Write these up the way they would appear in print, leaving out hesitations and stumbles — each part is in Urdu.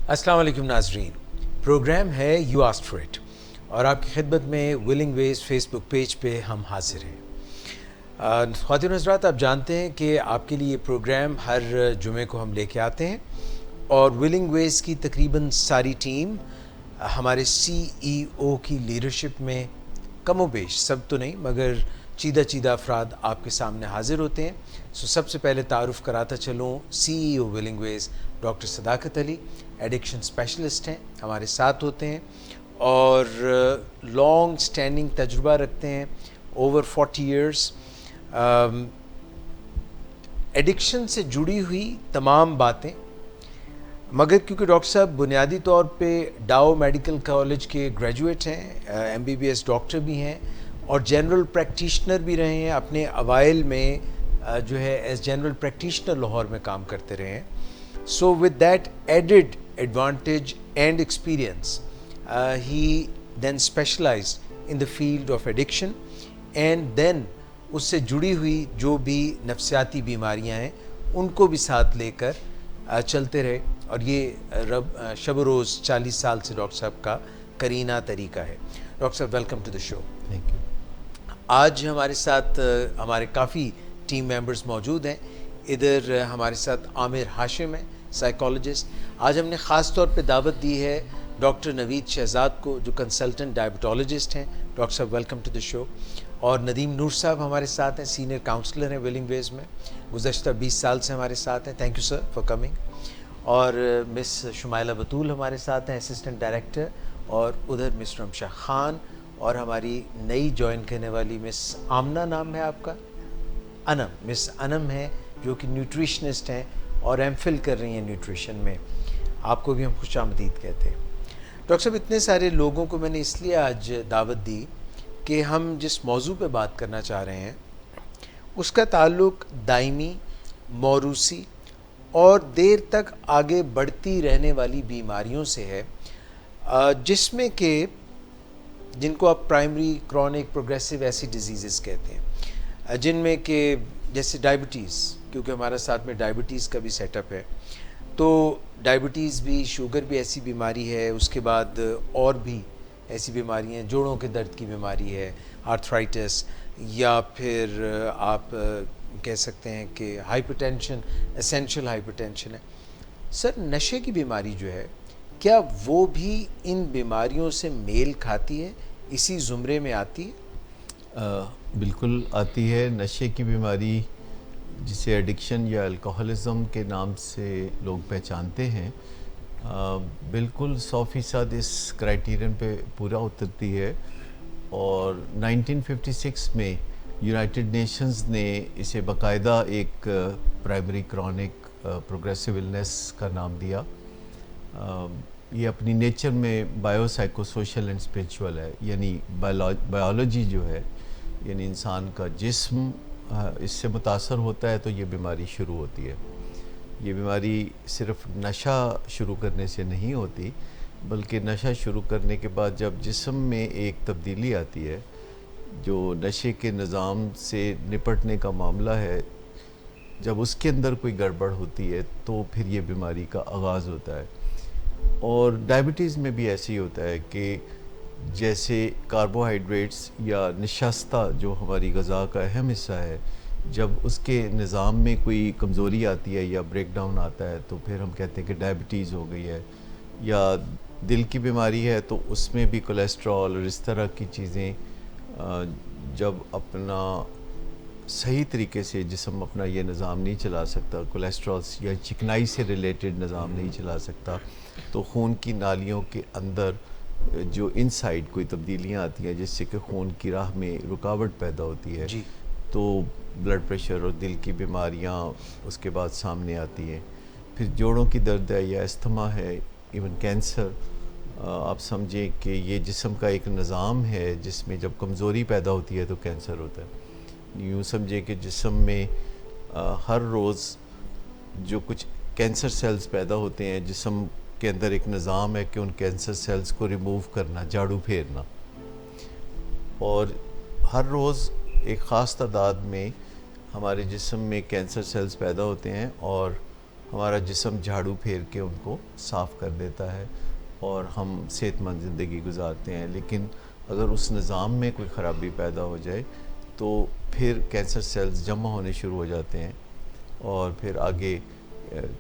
السلام علیکم ناظرین، پروگرام ہے یو آسکڈ فار اٹ اور آپ کی خدمت میں ولنگ ویز فیس بک پیج پہ ہم حاضر ہیں۔ خواتین و حضرات، آپ جانتے ہیں کہ آپ کے لیے یہ پروگرام ہر جمعے کو ہم لے کے آتے ہیں اور ولنگ ویز کی تقریباً ساری ٹیم ہمارے سی ای او کی لیڈرشپ میں کم و بیش، سب تو نہیں مگر چیدہ افراد آپ کے سامنے حاضر ہوتے ہیں۔ سب سے پہلے تعارف کراتا چلوں، سی ای او ولنگ ویز ڈاکٹر صداقت علی ایڈکشن اسپیشلسٹ ہیں، ہمارے ساتھ ہوتے ہیں اور لانگ سٹینڈنگ تجربہ رکھتے ہیں، اوور 40 ایئرس ایڈکشن سے جڑی ہوئی تمام باتیں۔ مگر کیونکہ ڈاکٹر صاحب بنیادی طور پہ ڈاؤ میڈیکل کالج کے گریجویٹ ہیں، M B B S doctor بھی ہیں اور جنرل پریکٹیشنر بھی رہے ہیں، اپنے اوائل میں جو ہے ایز جنرل پریکٹیشنر لاہور میں کام کرتے رہے ہیں۔ So with that added advantage and experience, he then specialized in the field of addiction and then اس سے جڑی ہوئی جو بھی نفسیاتی بیماریاں ہیں ان کو بھی ساتھ لے کر چلتے رہے، اور یہ شب و روز 40 سال سے ڈاکٹر صاحب کا کرینہ طریقہ ہے۔ ڈاکٹر صاحب welcome to the show. Thank you. آج ہمارے ساتھ ہمارے کافی ٹیم ممبرز موجود ہیں۔ ادھر ہمارے ساتھ عامر ہاشم ہے، سائیکالوجسٹ۔ آج ہم نے خاص طور پہ دعوت دی ہے ڈاکٹر نوید شہزاد کو، جو کنسلٹنٹ ڈائبٹالوجسٹ ہیں۔ ڈاکٹر صاحب ویلکم ٹو دا شو۔ اور ندیم نور صاحب ہمارے ساتھ ہیں، سینئر کاؤنسلر ہیں ولنگ ویز میں، گزشتہ 20 سال سے ہمارے ساتھ ہیں۔ Thank you sir for coming. اور مس شمائلہ بطول ہمارے ساتھ ہیں، اسسٹنٹ ڈائریکٹر، اور ادھر مس رمشا خان، اور ہماری نئی جوائن کرنے والی مس آمنہ، نام ہے آپ کا؟ انم، مس انم ہیں جو کہ نیوٹریشنسٹ ہیں اور ایم فل کر رہی ہیں نیوٹریشن میں۔ آپ کو بھی ہم خوش آمدید کہتے ہیں۔ ڈاکٹر صاحب اتنے سارے لوگوں کو میں نے اس لیے آج دعوت دی کہ ہم جس موضوع پہ بات کرنا چاہ رہے ہیں اس کا تعلق دائمی، موروثی اور دیر تک آگے بڑھتی رہنے والی بیماریوں سے ہے، جس میں کہ جن کو آپ پرائمری کرونک پروگریسو ایسی ڈیزیزز کہتے ہیں، جن میں کہ جیسے ڈائبٹیز، کیونکہ ہمارا ساتھ میں ڈائبٹیز کا بھی سیٹ اپ ہے، تو ڈائبٹیز بھی، شوگر بھی ایسی بیماری ہے، اس کے بعد اور بھی ایسی بیماری ہیں، جوڑوں کے درد کی بیماری ہے، آرتھرائٹس، یا پھر آپ کہہ سکتے ہیں کہ hyper tension, essential hyper tension ہے۔ سر، نشے کی بیماری جو ہے، کیا وہ بھی ان بیماریوں سے میل کھاتی ہے، اسی زمرے میں آتی ہے؟ بالکل آتی ہے۔ نشے کی بیماری، جسے ایڈکشن یا الکوہلزم کے نام سے لوگ پہچانتے ہیں، بالکل 100% اس کرائیٹیرین پہ پورا اترتی ہے، اور 1956 میں یونائٹڈ نیشنز نے اسے باقاعدہ ایک پرائمری کرونک پروگریسو النس کا نام دیا۔ یہ اپنی نیچر میں bio psycho social and spiritual ہے، یعنی بایولوجی جو ہے، یعنی انسان کا جسم اس سے متاثر ہوتا ہے تو یہ بیماری شروع ہوتی ہے۔ یہ بیماری صرف نشہ شروع کرنے سے نہیں ہوتی، بلکہ نشہ شروع کرنے کے بعد جب جسم میں ایک تبدیلی آتی ہے، جو نشے کے نظام سے نپٹنے کا معاملہ ہے، جب اس کے اندر کوئی گڑبڑ ہوتی ہے تو پھر یہ بیماری کا آغاز ہوتا ہے۔ اور ڈائبٹیز میں بھی ایسے ہی ہوتا ہے کہ جیسے کاربوہائیڈریٹس یا نشستہ جو ہماری غذا کا اہم حصہ ہے، جب اس کے نظام میں کوئی کمزوری آتی ہے یا بریک ڈاؤن آتا ہے تو پھر ہم کہتے ہیں کہ ڈائبٹیز ہو گئی ہے۔ یا دل کی بیماری ہے تو اس میں بھی کولیسٹرول اور اس طرح کی چیزیں جب اپنا صحیح طریقے سے جسم اپنا یہ نظام نہیں چلا سکتا، کولیسٹرول یا چکنائی سے ریلیٹڈ نظام نہیں چلا سکتا، تو خون کی نالیوں کے اندر جو انسائیڈ کوئی تبدیلیاں آتی ہیں جس سے کہ خون کی راہ میں رکاوٹ پیدا ہوتی ہے، جی، تو بلڈ پریشر اور دل کی بیماریاں اس کے بعد سامنے آتی ہیں۔ پھر جوڑوں کی درد ہے یا استھما ہے، ایون کینسر۔ آپ سمجھیں کہ یہ جسم کا ایک نظام ہے جس میں جب کمزوری پیدا ہوتی ہے تو کینسر ہوتا ہے۔ یوں سمجھیں کہ جسم میں ہر روز جو کچھ کینسر سیلز پیدا ہوتے ہیں، جسم کے اندر ایک نظام ہے کہ ان کینسر سیلز کو ریموو کرنا، جھاڑو پھیرنا، اور ہر روز ایک خاص تعداد میں ہمارے جسم میں کینسر سیلز پیدا ہوتے ہیں، اور ہمارا جسم جھاڑو پھیر کے ان کو صاف کر دیتا ہے اور ہم صحت مند زندگی گزارتے ہیں. لیکن اگر اس نظام میں کوئی خرابی پیدا ہو جائے تو پھر کینسر سیلز جمع ہونے شروع ہو جاتے ہیں اور پھر آگے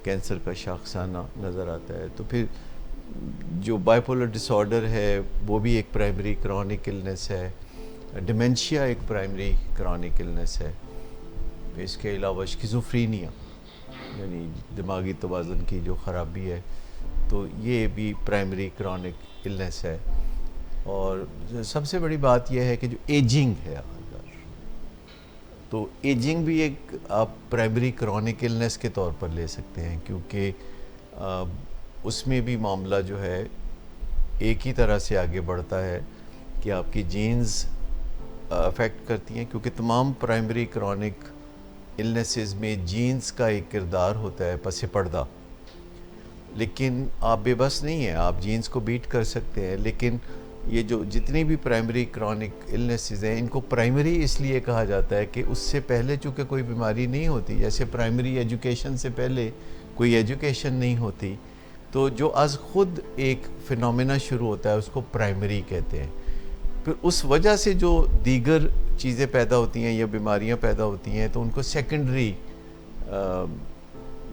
کینسر کا شاخسانہ نظر آتا ہے. تو پھر جو بائیپولر ڈس آرڈر ہے وہ بھی ایک پرائمری کرونک النس ہے. ڈیمنشیا ایک پرائمری کرونک النس ہے. اس کے علاوہ اسکیزوفرینیا یعنی دماغی توازن کی جو خرابی ہے تو یہ بھی پرائمری کرونک النس ہے. اور سب سے بڑی بات یہ ہے کہ جو ایجنگ ہے اگر تو ایجنگ بھی ایک آپ پرائمری کرونک النس کے طور پر لے سکتے ہیں کیونکہ اس میں بھی معاملہ جو ہے ایک ہی طرح سے آگے بڑھتا ہے کہ آپ کی جینز افیکٹ کرتی ہیں کیونکہ تمام پرائمری کرونک النسز میں جینز کا ایک کردار ہوتا ہے پس پردہ. لیکن آپ بے بس نہیں ہیں, آپ جینز کو بیٹ کر سکتے ہیں. لیکن یہ جو جتنی بھی پرائمری کرونک النسز ہیں ان کو پرائمری اس لیے کہا جاتا ہے کہ اس سے پہلے چونکہ کوئی بیماری نہیں ہوتی, جیسے پرائمری ایجوکیشن سے پہلے کوئی ایجوکیشن نہیں ہوتی, تو جو از خود ایک فنومینا شروع ہوتا ہے اس کو پرائمری کہتے ہیں. پھر اس وجہ سے جو دیگر چیزیں پیدا ہوتی ہیں یا بیماریاں پیدا ہوتی ہیں تو ان کو سیکنڈری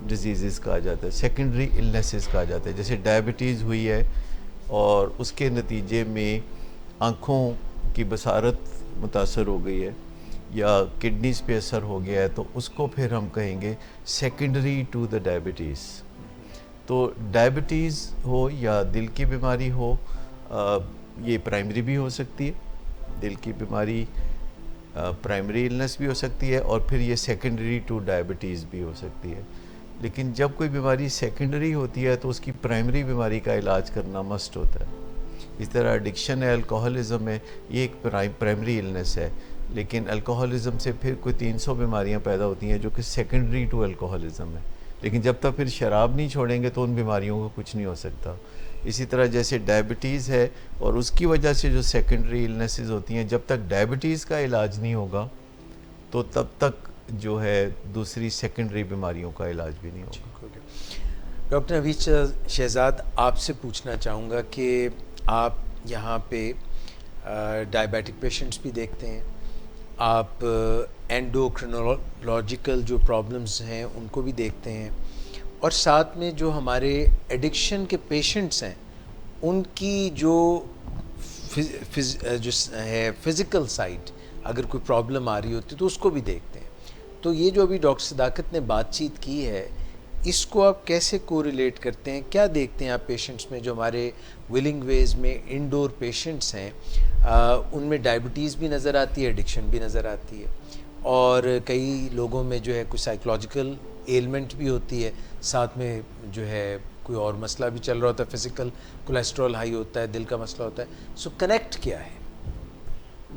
ڈیزیزز کہا جاتا ہے, سیکنڈری النسز کہا جاتا ہے. جیسے ڈائبٹیز ہوئی ہے اور اس کے نتیجے میں آنکھوں کی بصارت متاثر ہو گئی ہے یا کڈنیز پہ اثر ہو گیا ہے تو اس کو پھر ہم کہیں گے سیکنڈری ٹو دا ڈائبٹیز. تو ڈائبٹیز ہو یا دل کی بیماری ہو یہ پرائمری بھی ہو سکتی ہے. دل کی بیماری پرائمری النس بھی ہو سکتی ہے اور پھر یہ سیکنڈری ٹو ڈائبٹیز بھی ہو سکتی ہے. لیکن جب کوئی بیماری سیکنڈری ہوتی ہے تو اس کی پرائمری بیماری کا علاج کرنا مسٹ ہوتا ہے. اس طرح ایڈکشن ہے, الکوہلزم ہے, یہ ایک پرائمری النس ہے. لیکن الکوہلزم سے پھر کوئی 300 بیماریاں پیدا ہوتی ہیں جو کہ سیکنڈری ٹو الکوہلزم ہے. لیکن جب تک پھر شراب نہیں چھوڑیں گے تو ان بیماریوں کو کچھ نہیں ہو سکتا. اسی طرح جیسے ڈائبٹیز ہے اور اس کی وجہ سے جو سیکنڈری النسز ہوتی ہیں, جب تک ڈائبٹیز کا علاج نہیں ہوگا تو تب تک جو ہے دوسری سیکنڈری بیماریوں کا علاج بھی نہیں ہوگا. ڈاکٹر نوید شہزاد, آپ سے پوچھنا چاہوں گا کہ آپ یہاں پہ ڈائبیٹک پیشنٹس بھی دیکھتے ہیں, آپ اینڈوکرینولوجیکل جو پرابلمس ہیں ان کو بھی دیکھتے ہیں, اور ساتھ میں جو ہمارے ایڈکشن کے پیشنٹس ہیں ان کی جو ہے فزیکل سائڈ اگر کوئی پرابلم آ رہی ہوتی تو اس کو بھی دیکھتے ہیں. تو یہ جو ابھی ڈاکٹر صداقت نے بات چیت کی ہے اس کو آپ کیسے کو ریلیٹ کرتے ہیں, کیا دیکھتے ہیں آپ پیشنٹس میں؟ جو ہمارے ولنگ ویز میں انڈور پیشنٹس ہیں ان میں ڈائبٹیز بھی نظر آتی ہے, ایڈکشن بھی نظر آتی ہے, اور کئی لوگوں میں جو ہے کوئی سائیکولوجیکل ایلمنٹ بھی ہوتی ہے, ساتھ میں جو ہے کوئی اور مسئلہ بھی چل رہا ہوتا ہے, فزیکل کولیسٹرول ہائی ہوتا ہے, دل کا مسئلہ ہوتا ہے. سو کنیکٹ کیا ہے؟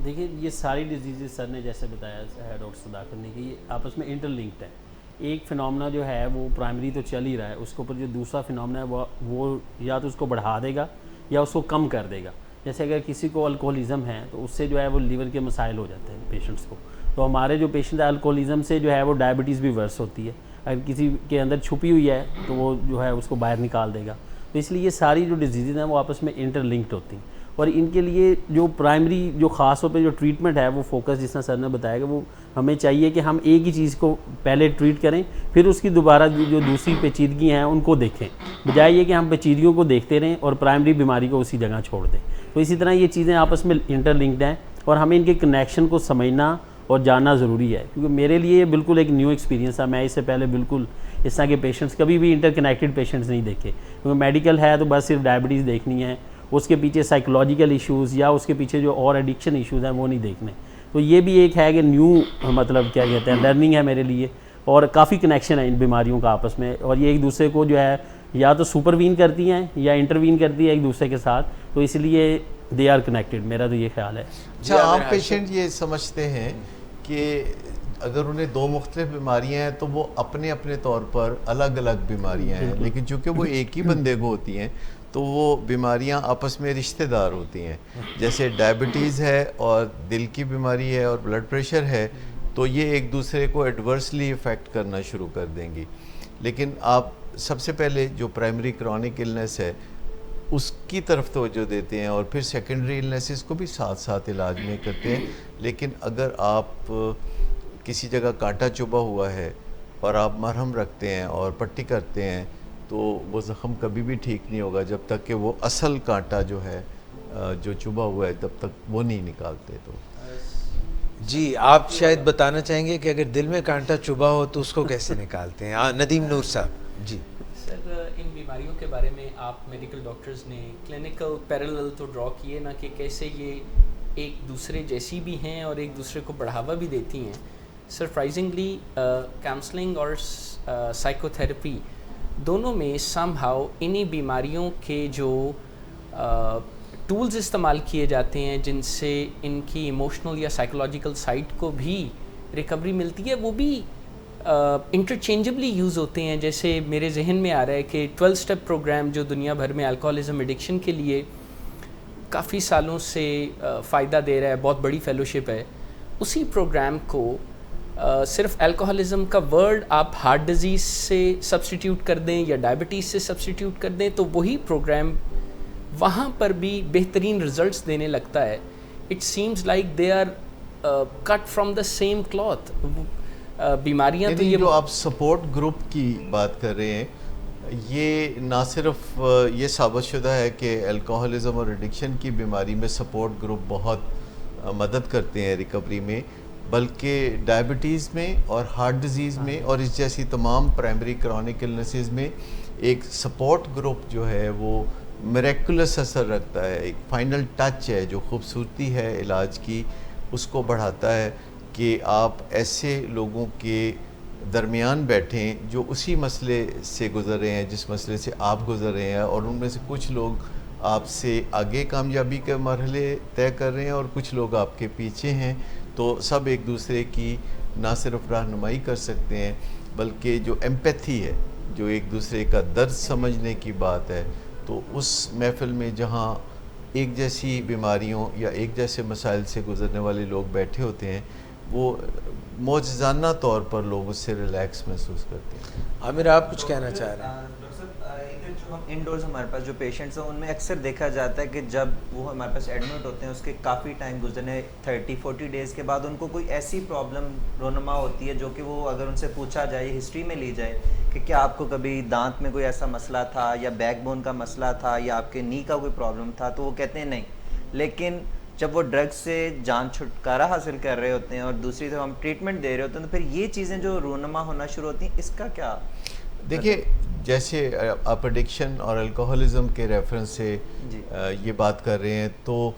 دیکھیے یہ ساری ڈیزیزز سر نے جیسے بتایا ہے ڈاکٹر صداقت نے کہ یہ آپس میں انٹر لنکڈ ہے. ایک فنومنا جو ہے وہ پرائمری تو چل ہی رہا ہے, اس کے اوپر جو دوسرا فنومنا ہے وہ یا تو اس کو بڑھا دے گا یا اس کو کم کر دے گا. جیسے اگر کسی کو الکوہلزم ہے تو اس سے جو ہے وہ لیور کے مسائل ہو جاتے ہیں پیشنٹس کو. تو ہمارے جو پیشنٹ ہے الکوہلزم سے جو ہے وہ ڈائبٹیز بھی ورس ہوتی ہے. اگر کسی کے اندر چھپی ہوئی ہے تو وہ جو ہے اس کو باہر نکال دے گا. تو اس لیے یہ ساری جو ڈیزیزز ہیں وہ آپس میں انٹر لنکڈ ہوتی ہیں, اور ان کے لیے جو پرائمری جو خاص طور پہ جو ٹریٹمنٹ ہے وہ فوکس جس طرح سر نے بتایا کہ وہ ہمیں چاہیے کہ ہم ایک ہی چیز کو پہلے ٹریٹ کریں, پھر اس کی دوبارہ جو دوسری پیچیدگی ہیں ان کو دیکھیں, بجائے یہ کہ ہم پیچیدگیوں کو دیکھتے رہیں اور پرائمری بیماری کو اسی جگہ چھوڑ دیں. تو اسی طرح یہ چیزیں آپس میں انٹر لنکڈ ہیں اور ہمیں ان کے کنیکشن کو سمجھنا اور جاننا ضروری ہے. کیونکہ میرے لیے یہ بالکل ایک نیو ایکسپیرینس تھا. میں اس سے پہلے بالکل اس طرح کے پیشنٹس کبھی بھی انٹر کنیکٹڈ پیشنٹس نہیں دیکھے. کیونکہ میڈیکل ہے تو بس صرف ڈائبٹیز دیکھنی ہے, اس کے پیچھے سائیکولوجیکل ایشوز یا اس کے پیچھے جو اور ایڈکشن ایشوز ہیں وہ نہیں دیکھنے. تو یہ بھی ایک ہے کہ نیو مطلب کیا کہتے ہیں لرننگ ہے میرے لیے, اور کافی کنیکشن ہے ان بیماریوں کا آپس میں, اور یہ ایک دوسرے کو جو ہے یا تو سپروین کرتی ہیں یا انٹروین کرتی ہے ایک دوسرے کے ساتھ. تو اس لیے دے آر کنیکٹڈ, میرا تو یہ خیال ہے. اچھا, عام پیشنٹ یہ سمجھتے ہیں کہ اگر انہیں دو مختلف بیماریاں ہیں تو وہ اپنے اپنے طور پر الگ الگ بیماریاں ہیں, لیکن چونکہ وہ ایک ہی بندے کو ہوتی ہیں تو وہ بیماریاں آپس میں رشتہ دار ہوتی ہیں. جیسے ڈائبٹیز ہے اور دل کی بیماری ہے اور بلڈ پریشر ہے تو یہ ایک دوسرے کو ایڈورسلی افیکٹ کرنا شروع کر دیں گی. لیکن آپ سب سے پہلے جو پرائمری کرونک النس ہے اس کی طرف توجہ دیتے ہیں اور پھر سیکنڈری النیسز کو بھی ساتھ ساتھ علاج میں کرتے ہیں. لیکن اگر آپ کسی جگہ کانٹا چبھا ہوا ہے اور آپ مرہم رکھتے ہیں اور پٹی کرتے ہیں تو وہ زخم کبھی بھی ٹھیک نہیں ہوگا جب تک کہ وہ اصل کانٹا جو ہے جو چبھا ہوا ہے تب تک وہ نہیں نکالتے. تو جی آپ شاید بتانا چاہیں گے کہ اگر دل میں کانٹا چبھا ہو تو اس کو کیسے نکالتے ہیں. ندیم نور صاحب. جی سر، ان بیماریوں کے بارے میں آپ میڈیکل ڈاکٹرز نے کلینکل پیرالل تو ڈرا کیے نا کہ کیسے یہ ایک دوسرے جیسی بھی ہیں اور ایک دوسرے کو بڑھاوا بھی دیتی ہیں. سرپرائزنگلی کاؤنسلنگ اور سائیکو تھراپی دونوں میں سم ہاؤ انہی بیماریوں کے جو ٹولز استعمال کیے جاتے ہیں جن سے ان کی ایموشنل یا سائیکولوجیکل سائٹ کو بھی ریکوری ملتی ہے، وہ بھی انٹرچینجبلی یوز ہوتے ہیں. جیسے میرے ذہن میں آ رہا ہے کہ 12 اسٹیپ پروگرام جو دنیا بھر میں الکوہولزم ایڈکشن کے لیے کافی سالوں سے فائدہ دے رہا ہے، بہت بڑی فیلوشپ ہے، اسی پروگرام کو صرف الکوہولزم کا ورڈ آپ ہارٹ ڈیزیز سے سبسٹیٹیوٹ کر دیں یا ڈائبٹیز سے سبسٹیٹیوٹ کر دیں تو وہی پروگرام وہاں پر بھی بہترین رزلٹس دینے لگتا ہے. It seems like they are cut from the same cloth. بیماریاں تو یہ جو آپ سپورٹ گروپ کی بات کر رہے ہیں یہ نہ صرف یہ ثابت شدہ ہے کہ الکوہولزم اور ایڈکشن کی بیماری میں سپورٹ گروپ بہت مدد کرتے ہیں ریکوری میں، بلکہ ڈائبٹیز میں اور ہارٹ ڈیزیز میں اور اس جیسی تمام پرائمری کرونک النسز میں ایک سپورٹ گروپ جو ہے وہ میریکولس اثر رکھتا ہے. ایک فائنل ٹچ ہے جو خوبصورتی ہے علاج کی اس کو بڑھاتا ہے کہ آپ ایسے لوگوں کے درمیان بیٹھیں جو اسی مسئلے سے گزر رہے ہیں جس مسئلے سے آپ گزر رہے ہیں، اور ان میں سے کچھ لوگ آپ سے آگے کامیابی کے مرحلے طے کر رہے ہیں اور کچھ لوگ آپ کے پیچھے ہیں. تو سب ایک دوسرے کی نہ صرف رہنمائی کر سکتے ہیں بلکہ جو ایمپیتھی ہے، جو ایک دوسرے کا درد سمجھنے کی بات ہے، تو اس محفل میں جہاں ایک جیسی بیماریوں یا ایک جیسے مسائل سے گزرنے والے لوگ بیٹھے ہوتے ہیں وہ معجزانہ طور پر لوگ اس سے ریلیکس محسوس کرتے ہیں. عامر آپ کچھ کہنا چاہ رہے ہیں؟ ڈاکٹر صاحب ادھر جو ہم انڈورز ہمارے پاس جو پیشنٹس ہیں ان میں اکثر دیکھا جاتا ہے کہ جب وہ ہمارے پاس ایڈمٹ ہوتے ہیں اس کے کافی ٹائم گزرنے 30-40 ڈیز کے بعد ان کو کوئی ایسی پرابلم رونما ہوتی ہے جو کہ وہ اگر ان سے پوچھا جائے، ہسٹری میں لی جائے کہ کیا آپ کو کبھی دانت میں کوئی ایسا مسئلہ تھا یا بیک بون کا مسئلہ تھا یا آپ کے نی کا کوئی پرابلم تھا، تو وہ کہتے ہیں نہیں. لیکن جب وہ ڈرگ سے جان چھٹکارا حاصل کر رہے ہوتے ہیں اور دوسری طرف ہم ٹریٹمنٹ دے رہے ہوتے ہیں تو پھر یہ چیزیں جو رونما ہونا شروع ہوتی ہیں اس کا کیا؟ دیکھیے جیسے آپ ایڈکشن اور الکوہولزم کے ریفرنس سے یہ بات کر رہے ہیں تو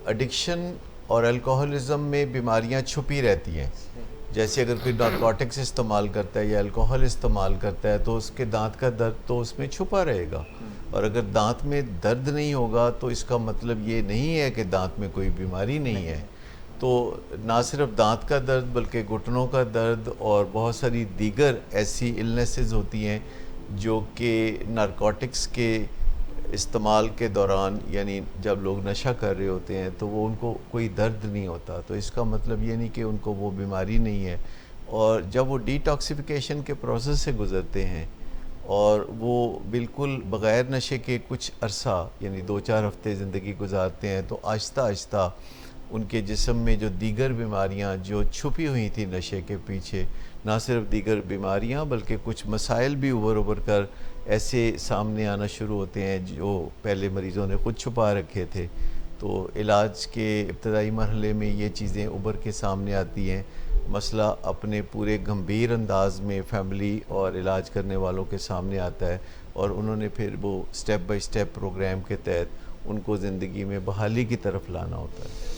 ایڈکشن اور الکوہولزم میں بیماریاں چھپی رہتی ہیں. جیسے اگر کوئی نارکوٹکس استعمال کرتا ہے یا الکوہل استعمال کرتا ہے تو اس کے دانت کا درد تو اس میں چھپا رہے گا، اور اگر دانت میں درد نہیں ہوگا تو اس کا مطلب یہ نہیں ہے کہ دانت میں کوئی بیماری نہیں ہے. تو نہ صرف دانت کا درد بلکہ گھٹنوں کا درد اور بہت ساری دیگر ایسی النیسز ہوتی ہیں جو کہ نارکوٹکس کے استعمال کے دوران، یعنی جب لوگ نشہ کر رہے ہوتے ہیں تو وہ ان کو کوئی درد نہیں ہوتا، تو اس کا مطلب یہ نہیں کہ ان کو وہ بیماری نہیں ہے. اور جب وہ ڈیٹاکسیفیکیشن کے پروسیس سے گزرتے ہیں اور وہ بالکل بغیر نشے کے کچھ عرصہ یعنی 2-4 ہفتے زندگی گزارتے ہیں تو آہستہ آہستہ ان کے جسم میں جو دیگر بیماریاں جو چھپی ہوئی تھیں نشے کے پیچھے، نہ صرف دیگر بیماریاں بلکہ کچھ مسائل بھی ابھر کر ایسے سامنے آنا شروع ہوتے ہیں جو پہلے مریضوں نے خود چھپا رکھے تھے. تو علاج کے ابتدائی مرحلے میں یہ چیزیں ابھر کے سامنے آتی ہیں. مسئلہ اپنے پورے گمبھیر انداز میں فیملی اور علاج کرنے والوں کے سامنے آتا ہے اور انہوں نے پھر وہ سٹیپ بائی سٹیپ پروگرام کے تحت ان کو زندگی میں بحالی کی طرف لانا ہوتا ہے.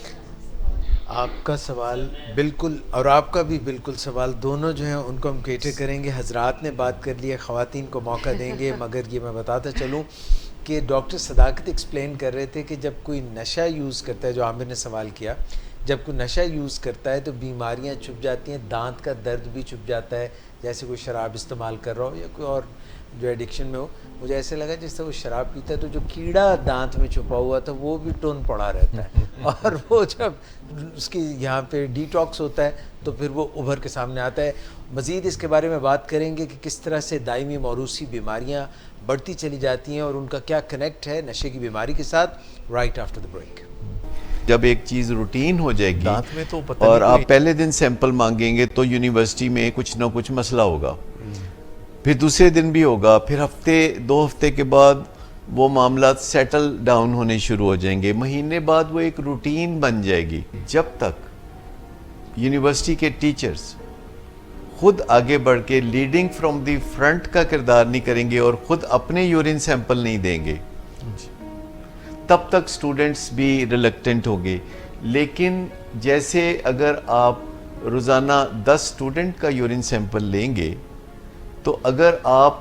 آپ کا سوال بالکل اور آپ کا بھی بالکل سوال دونوں جو ہیں ان کو ہم کیٹر کریں گے. حضرات نے بات کر لی ہے، خواتین کو موقع دیں گے، مگر یہ میں بتاتا چلوں کہ ڈاکٹر صداقت ایکسپلین کر رہے تھے کہ جب کوئی نشہ یوز کرتا ہے، جو عامر نے سوال کیا، جب کوئی نشہ یوز کرتا ہے تو بیماریاں چھپ جاتی ہیں، دانت کا درد بھی چھپ جاتا ہے، جیسے کوئی شراب استعمال کر رہا ہو یا کوئی اور جو ایڈکشن میں ہو, مجھے ایسے لگا جس طرح وہ شراب پیتا ہے تو جو کیڑا دانت میں چھپا ہوا تھا وہ بھی ٹون پڑا رہتا ہے, اور وہ جب اس کی یہاں پہ ڈی ٹاکس ہوتا ہے تو پھر وہ ابھر کے سامنے آتا ہے. مزید اس کے بارے میں بات کریں گے کہ کس طرح سے دائمی موروثی بیماریاں بڑھتی چلی جاتی ہیں اور ان کا کیا کنیکٹ ہے نشے کی بیماری کے ساتھ, رائٹ آفٹر دا بریک. جب ایک چیز روٹین ہو جائے گی دانت میں تو پتہ اور نہیں آپ کوئی- پہلے دن سیمپل مانگیں گے تو یونیورسٹی میں کچھ نہ کچھ مسئلہ ہوگا, پھر دوسرے دن بھی ہوگا, پھر ہفتے 2 ہفتے کے بعد وہ معاملات سیٹل ڈاؤن ہونے شروع ہو جائیں گے, مہینے بعد وہ ایک روٹین بن جائے گی. جب تک یونیورسٹی کے ٹیچرز خود آگے بڑھ کے لیڈنگ فرام دی فرنٹ کا کردار نہیں کریں گے اور خود اپنے یورین سیمپل نہیں دیں گے, تب تک سٹوڈنٹس بھی ریلیکٹنٹ ہوگے. لیکن جیسے اگر آپ روزانہ 10 سٹوڈنٹ کا یورین سیمپل لیں گے تو اگر آپ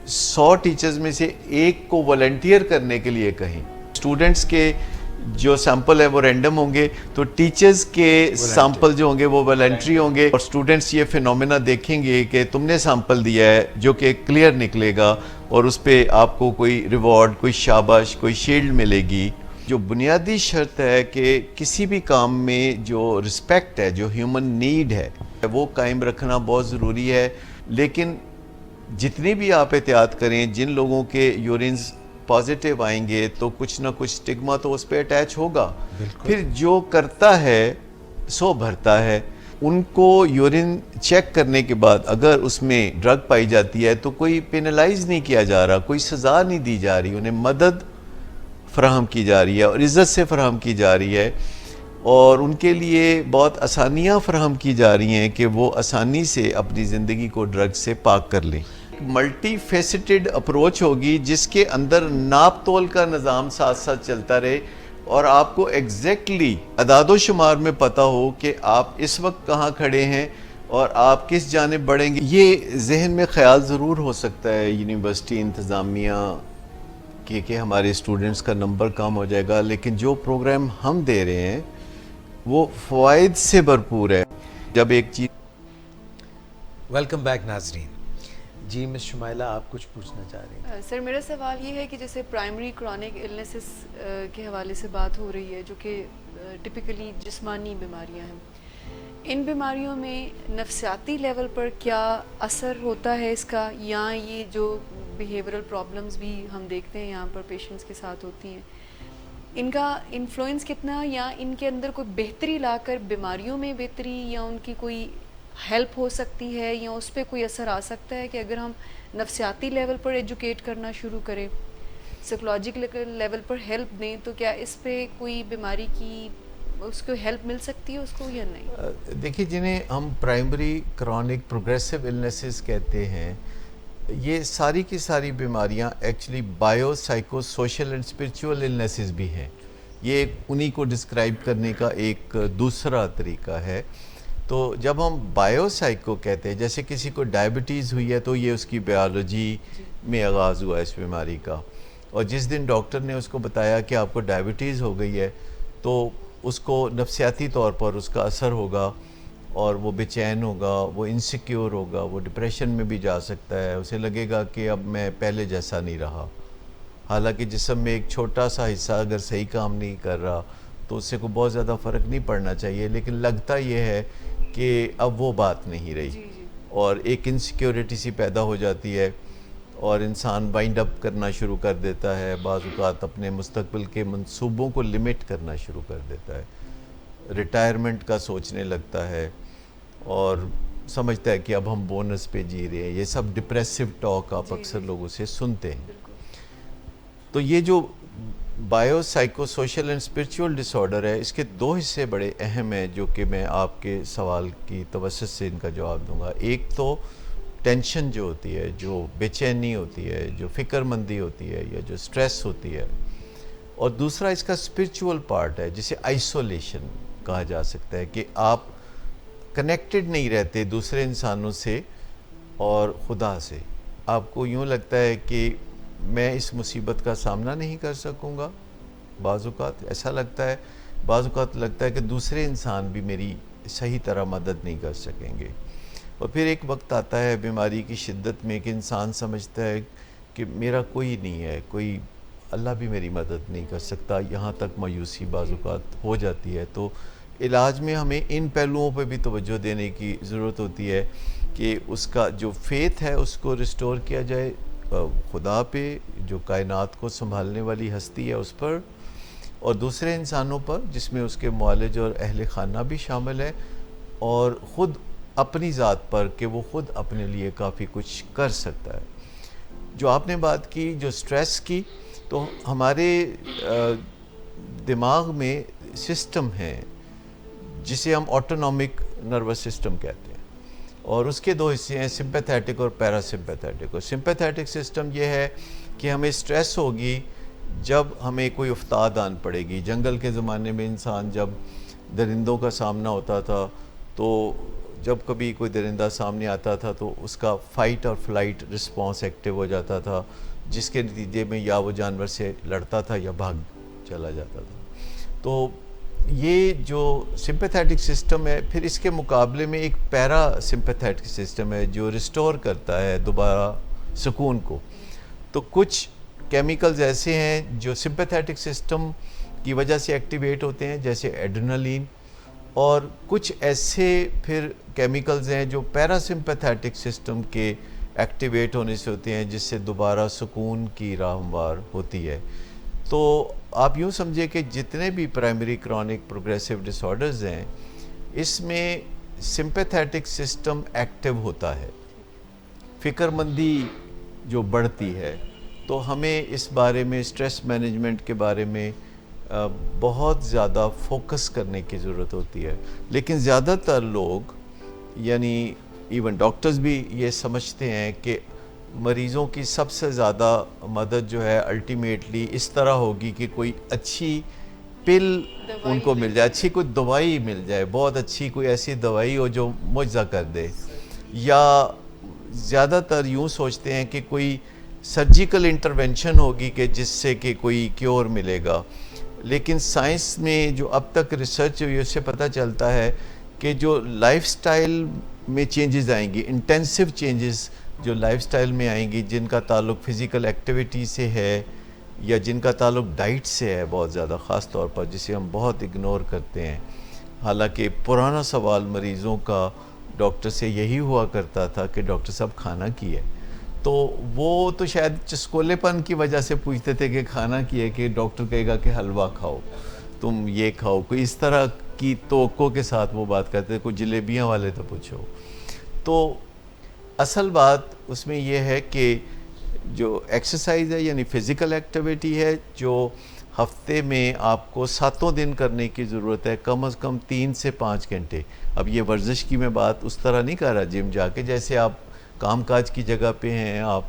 100 ٹیچرز میں سے ایک کو والنٹیئر کرنے کے لیے کہیں, سٹوڈنٹس کے جو سیمپل ہے وہ رینڈم ہوں گے تو ٹیچرز کے سیمپل جو ہوں گے وہ والنٹری ہوں گے, اور سٹوڈنٹس یہ فینومینا دیکھیں گے کہ تم نے سیمپل دیا ہے جو کہ کلیئر نکلے گا اور اس پہ آپ کو کوئی ریوارڈ, کوئی شاباش, کوئی شیلڈ ملے گی. جو بنیادی شرط ہے کہ کسی بھی کام میں جو رسپیکٹ ہے, جو ہیومن نیڈ ہے, وہ قائم رکھنا بہت ضروری ہے. لیکن جتنی بھی آپ احتیاط کریں, جن لوگوں کے یورینز پازیٹیو آئیں گے تو کچھ نہ کچھ سٹگما تو اس پہ اٹیچ ہوگا. پھر جو کرتا ہے سو بھرتا ہے. ان کو یورین چیک کرنے کے بعد اگر اس میں ڈرگ پائی جاتی ہے تو کوئی پینلائز نہیں کیا جا رہا, کوئی سزا نہیں دی جا رہی, انہیں مدد فراہم کی جا رہی ہے اور عزت سے فراہم کی جا رہی ہے, اور ان کے لیے بہت آسانیاں فراہم کی جا رہی ہیں کہ وہ آسانی سے اپنی زندگی کو ڈرگ سے پاک کر لیں. ملٹی فیسٹڈ اپروچ ہوگی جس کے اندر ناپ تول کا نظام ساتھ ساتھ چلتا رہے اور آپ کو ایگزیکٹلی اعداد و شمار میں پتہ ہو کہ آپ اس وقت کہاں کھڑے ہیں اور آپ کس جانب بڑھیں گے. یہ ذہن میں خیال ضرور ہو سکتا ہے یونیورسٹی انتظامیہ کہ ہمارے اسٹوڈنٹس کا نمبر کم ہو جائے گا, لیکن جو پروگرام ہم دے رہے ہیں وہ فوائد سے بھرپور ہے. جب ایک چیز ویلکم بیک ناظرین. جی مس شمائلہ, آپ کچھ پوچھنا چاہ رہی ہیں؟ سر میرا سوال یہ ہے کہ جیسے پرائمری کرونک النیسز کے حوالے سے بات ہو رہی ہے جو کہ ٹپیکلی جسمانی بیماریاں ہیں, ان بیماریوں میں نفسیاتی لیول پر کیا اثر ہوتا ہے اس کا, یا یہ جو بیہیورل پرابلمز بھی ہم دیکھتے ہیں یہاں پر پیشنٹس کے ساتھ ہوتی ہیں, ان کا انفلوئنس کتنا, یا ان کے اندر کوئی بہتری لا کر بیماریوں میں بہتری, یا ان کی کوئی ہیلپ ہو سکتی ہے, یا اس پہ کوئی اثر آ سکتا ہے کہ اگر ہم نفسیاتی لیول پر ایجوکیٹ کرنا شروع کریں, سائیکولوجیکل لیول پر ہیلپ دیں, تو کیا اس پہ کوئی بیماری کی اس کو ہیلپ مل سکتی ہے اس کو یا نہیں؟ دیکھیے, جنہیں ہم پرائمری کرونک پروگریسو النیسز کہتے ہیں, یہ ساری کی ساری بیماریاں actually bio psycho social and spiritual illnesses بھی ہیں. یہ انہی کو ڈسکرائب کرنے کا ایک دوسرا طریقہ ہے. تو جب ہم بایو سائیکو کہتے ہیں, جیسے کسی کو ڈائبٹیز ہوئی ہے تو یہ اس کی بیالوجی میں آغاز ہوا اس بیماری کا, اور جس دن ڈاکٹر نے اس کو بتایا کہ آپ کو ڈائبٹیز ہو گئی ہے تو اس کو نفسیاتی طور پر اس کا اثر ہوگا اور وہ بے چین ہوگا, وہ انسیکیور ہوگا, وہ ڈپریشن میں بھی جا سکتا ہے. اسے لگے گا کہ اب میں پہلے جیسا نہیں رہا, حالانکہ جسم میں ایک چھوٹا سا حصہ اگر صحیح کام نہیں کر رہا تو اس سے کوئی بہت زیادہ فرق نہیں پڑنا چاہیے, لیکن لگتا یہ ہے کہ اب وہ بات نہیں رہی اور ایک انسیکیورٹی سی پیدا ہو جاتی ہے اور انسان وائنڈ اپ کرنا شروع کر دیتا ہے. بعض اوقات اپنے مستقبل کے منصوبوں کو لمٹ کرنا شروع کر دیتا ہے, ریٹائرمنٹ کا سوچنے لگتا ہے اور سمجھتا ہے کہ اب ہم بونس پہ جی رہے ہیں. یہ سب ڈپریسو ٹاک آپ اکثر لوگوں سے سنتے ہیں. تو یہ جو bio psycho social and spiritual disorder ہے, اس کے 2 حصے بڑے اہم ہیں جو کہ میں آپ کے سوال کی توسط سے ان کا جواب دوں گا. ایک تو ٹینشن جو ہوتی ہے, جو بے چینی ہوتی ہے, جو فکر مندی ہوتی ہے یا جو سٹریس ہوتی ہے, اور دوسرا اس کا اسپرچول پارٹ ہے جسے آئسولیشن کہا جا سکتا ہے, کہ آپ کنیکٹڈ نہیں رہتے دوسرے انسانوں سے اور خدا سے. آپ کو یوں لگتا ہے کہ میں اس مصیبت کا سامنا نہیں کر سکوں گا, بعض اوقات ایسا لگتا ہے, بعض اوقات لگتا ہے کہ دوسرے انسان بھی میری صحیح طرح مدد نہیں کر سکیں گے. اور پھر ایک وقت آتا ہے بیماری کی شدت میں کہ انسان سمجھتا ہے کہ میرا کوئی نہیں ہے، کوئی اللہ بھی میری مدد نہیں کر سکتا، یہاں تک مایوسی بعض اوقات ہو جاتی ہے. تو علاج میں ہمیں ان پہلوؤں پہ بھی توجہ دینے کی ضرورت ہوتی ہے کہ اس کا جو فیتھ ہے اس کو ریسٹور کیا جائے خدا پہ، جو کائنات کو سنبھالنے والی ہستی ہے اس پر، اور دوسرے انسانوں پر جس میں اس کے معالج اور اہل خانہ بھی شامل ہے، اور خود اپنی ذات پر کہ وہ خود اپنے لیے کافی کچھ کر سکتا ہے. جو آپ نے بات کی جو سٹریس کی، تو ہمارے دماغ میں سسٹم ہے جسے ہم آٹونومک نروس سسٹم کہتے ہیں، اور اس کے دو حصے ہیں، سمپیتھیٹک اور پیرا سمپیتھیٹک. اور سمپیتھیٹک سسٹم یہ ہے کہ ہمیں سٹریس ہوگی جب ہمیں کوئی افتاد آن پڑے گی. جنگل کے زمانے میں انسان جب درندوں کا سامنا ہوتا تھا تو جب کبھی کوئی درندہ سامنے آتا تھا تو اس کا فائٹ اور فلائٹ رسپانس ایکٹیو ہو جاتا تھا، جس کے نتیجے میں یا وہ جانور سے لڑتا تھا یا بھاگ چلا جاتا تھا. تو یہ جو سمپیتھیٹک سسٹم ہے، پھر اس کے مقابلے میں ایک پیرا سمپیتھیٹک سسٹم ہے جو ریسٹور کرتا ہے دوبارہ سکون کو. تو کچھ کیمیکلز ایسے ہیں جو سمپیتھیٹک سسٹم کی وجہ سے ایکٹیویٹ ہوتے ہیں جیسے ایڈرینلین، اور کچھ ایسے پھر کیمیکلز ہیں جو پیرا سمپیتھیٹک سسٹم کے ایکٹیویٹ ہونے سے ہوتے ہیں، جس سے دوبارہ سکون کی راہ ہموار ہوتی ہے. تو آپ یوں سمجھے کہ جتنے بھی پرائمری کرونک پروگریسو ڈس آرڈرز ہیں، اس میں سمپیتھیٹک سسٹم ایکٹیو ہوتا ہے، فکر مندی جو بڑھتی ہے. تو ہمیں اس بارے میں اسٹریس مینجمنٹ کے بارے میں بہت زیادہ فوکس کرنے کی ضرورت ہوتی ہے. لیکن زیادہ تر لوگ، یعنی ایون ڈاکٹرز بھی یہ سمجھتے ہیں کہ مریضوں کی سب سے زیادہ مدد جو ہے الٹیمیٹلی اس طرح ہوگی کہ کوئی اچھی پل ان کو مل جائے، اچھی کوئی دوائی مل جائے، بہت اچھی کوئی ایسی دوائی ہو جو معجزہ کر دے. یا زیادہ تر یوں سوچتے ہیں کہ کوئی سرجیکل انٹرونشن ہوگی کہ جس سے کہ کوئی کیور ملے گا. لیکن سائنس میں جو اب تک ریسرچ ہوئی اس سے پتہ چلتا ہے کہ جو لائف سٹائل میں چینجز آئیں گی، انٹینسو چینجز جو لائف سٹائل میں آئیں گی، جن کا تعلق فزیکل ایکٹیویٹی سے ہے یا جن کا تعلق ڈائٹ سے ہے بہت زیادہ، خاص طور پر جسے ہم بہت اگنور کرتے ہیں. حالانکہ پرانا سوال مریضوں کا ڈاکٹر سے یہی ہوا کرتا تھا کہ ڈاکٹر صاحب کھانا کی ہے. تو وہ تو شاید چسکولے پن کی وجہ سے پوچھتے تھے کہ کھانا کی ہے، کہ ڈاکٹر کہے گا کہ حلوہ کھاؤ، تم یہ کھاؤ، کوئی اس طرح کی توقع کے ساتھ وہ بات کرتے تھے، کوئی جلیبیاں والے تو پوچھو. تو اصل بات اس میں یہ ہے کہ جو ایکسرسائز ہے یعنی فزیکل ایکٹیویٹی ہے، جو ہفتے میں آپ کو 7 دن کرنے کی ضرورت ہے، کم از کم 3 سے 5 گھنٹے. اب یہ ورزش کی میں بات اس طرح نہیں کر رہا جم جا کے، جیسے آپ کام کاج کی جگہ پہ ہیں، آپ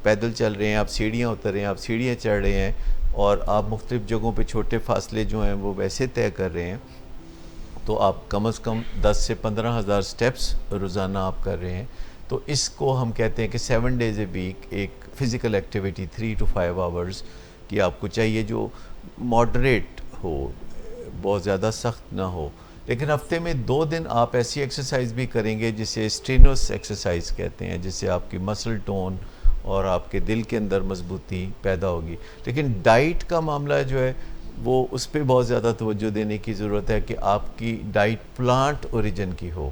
پیدل چل رہے ہیں، آپ سیڑھیاں اتر رہے ہیں، آپ سیڑھیاں چڑھ رہے ہیں، اور آپ مختلف جگہوں پہ چھوٹے فاصلے جو ہیں وہ ویسے طے کر رہے ہیں، تو آپ کم از کم 10 سے 15 ہزار سٹیپس روزانہ آپ کر رہے ہیں. تو اس کو ہم کہتے ہیں کہ 7 days a week ایک فزیکل ایکٹیویٹی 3 to 5 hours کی آپ کو چاہیے، جو ماڈریٹ ہو، بہت زیادہ سخت نہ ہو. لیکن ہفتے میں 2 دن آپ ایسی ایکسرسائز بھی کریں گے جسے اسٹرینوس ایکسرسائز کہتے ہیں، جس سے آپ کی مسل ٹون اور آپ کے دل کے اندر مضبوطی پیدا ہوگی. لیکن ڈائٹ کا معاملہ جو ہے وہ اس پہ بہت زیادہ توجہ دینے کی ضرورت ہے کہ آپ کی ڈائٹ پلانٹ اوریجن کی ہو.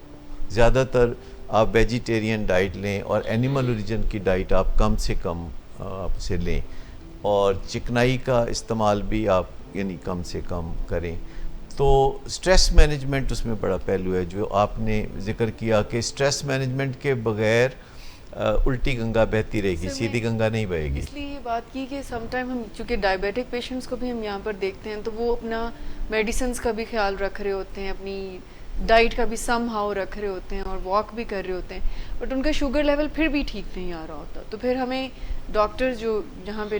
زیادہ تر آپ ویجیٹیرین ڈائٹ لیں اور اینیمل اوریجن کی ڈائٹ آپ کم سے کم آپ سے لیں، اور چکنائی کا استعمال بھی آپ یعنی کم سے کم کریں. تو سٹریس مینجمنٹ اس میں بڑا پہلو ہے جو آپ نے ذکر کیا کہ سٹریس مینجمنٹ کے بغیر الٹی گنگا بہتی رہے گی، سیدھی گنگا نہیں بہے گی. اس لیے یہ بات کی کہ سم ٹائم ہم چونکہ ڈائبیٹک پیشنٹس کو بھی ہم یہاں پر دیکھتے ہیں تو وہ اپنا میڈیسنس کا بھی خیال رکھ رہے ہوتے ہیں، اپنی ڈائٹ کا بھی سم ہاؤ رکھ رہے ہوتے ہیں اور واک بھی کر رہے ہوتے ہیں، بٹ ان کا شوگر لیول پھر بھی ٹھیک نہیں آ رہا ہوتا. تو پھر ہمیں ڈاکٹر جو یہاں پہ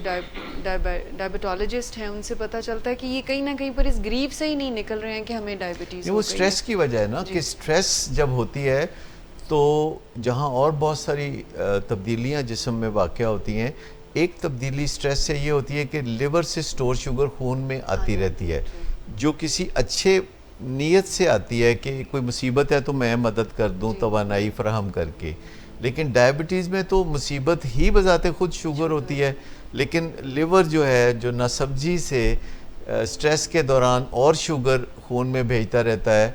ڈائبیٹولوجسٹ ہیں ان سے پتہ چلتا ہے کہ یہ کہیں نہ کہیں پر اس گریف سے ہی نہیں نکل رہے ہیں کہ ہمیں ڈائبٹیز. وہ سٹریس کی وجہ ہے نا، کہ سٹریس جب ہوتی ہے تو جہاں اور بہت ساری تبدیلیاں جسم میں واقع ہوتی ہیں، ایک تبدیلی سٹریس سے یہ ہوتی ہے کہ لیور سے سٹور شوگر خون میں آتی رہتی ہے، جو کسی اچھے نیت سے آتی ہے کہ کوئی مصیبت ہے تو میں مدد کر دوں توانائی فراہم کر کے. لیکن ڈائبٹیز میں تو مصیبت ہی بذات خود شوگر ہوتی ہے، لیکن لیور جو ہے جو ناسبجی سے سٹریس کے دوران اور شوگر خون میں بھیجتا رہتا ہے،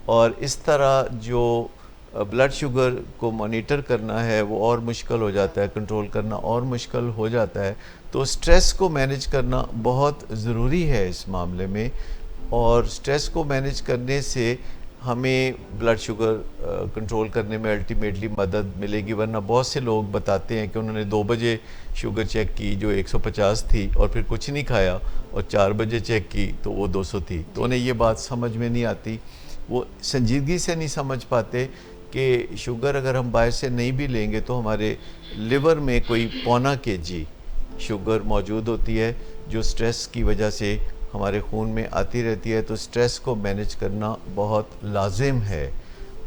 اور اس طرح جو بلڈ شوگر کو مانیٹر کرنا ہے وہ اور مشکل ہو جاتا ہے، کنٹرول کرنا اور مشکل ہو جاتا ہے. تو سٹریس کو مینیج کرنا بہت ضروری ہے اس معاملے میں، اور سٹریس کو مینیج کرنے سے ہمیں بلڈ شوگر کنٹرول کرنے میں الٹیمیٹلی مدد ملے گی. ورنہ بہت سے لوگ بتاتے ہیں کہ انہوں نے 2 بجے شوگر چیک کی جو 150 تھی اور پھر کچھ نہیں کھایا، اور 4 بجے چیک کی تو وہ 200 تھی. تو انہیں یہ بات سمجھ میں نہیں آتی، وہ سنجیدگی سے نہیں سمجھ پاتے کہ شوگر اگر ہم باہر سے نہیں بھی لیں گے تو ہمارے لیور میں کوئی 0.25 kg شوگر موجود ہوتی ہے جو سٹریس کی وجہ سے ہمارے خون میں آتی رہتی ہے. تو سٹریس کو مینیج کرنا بہت لازم ہے.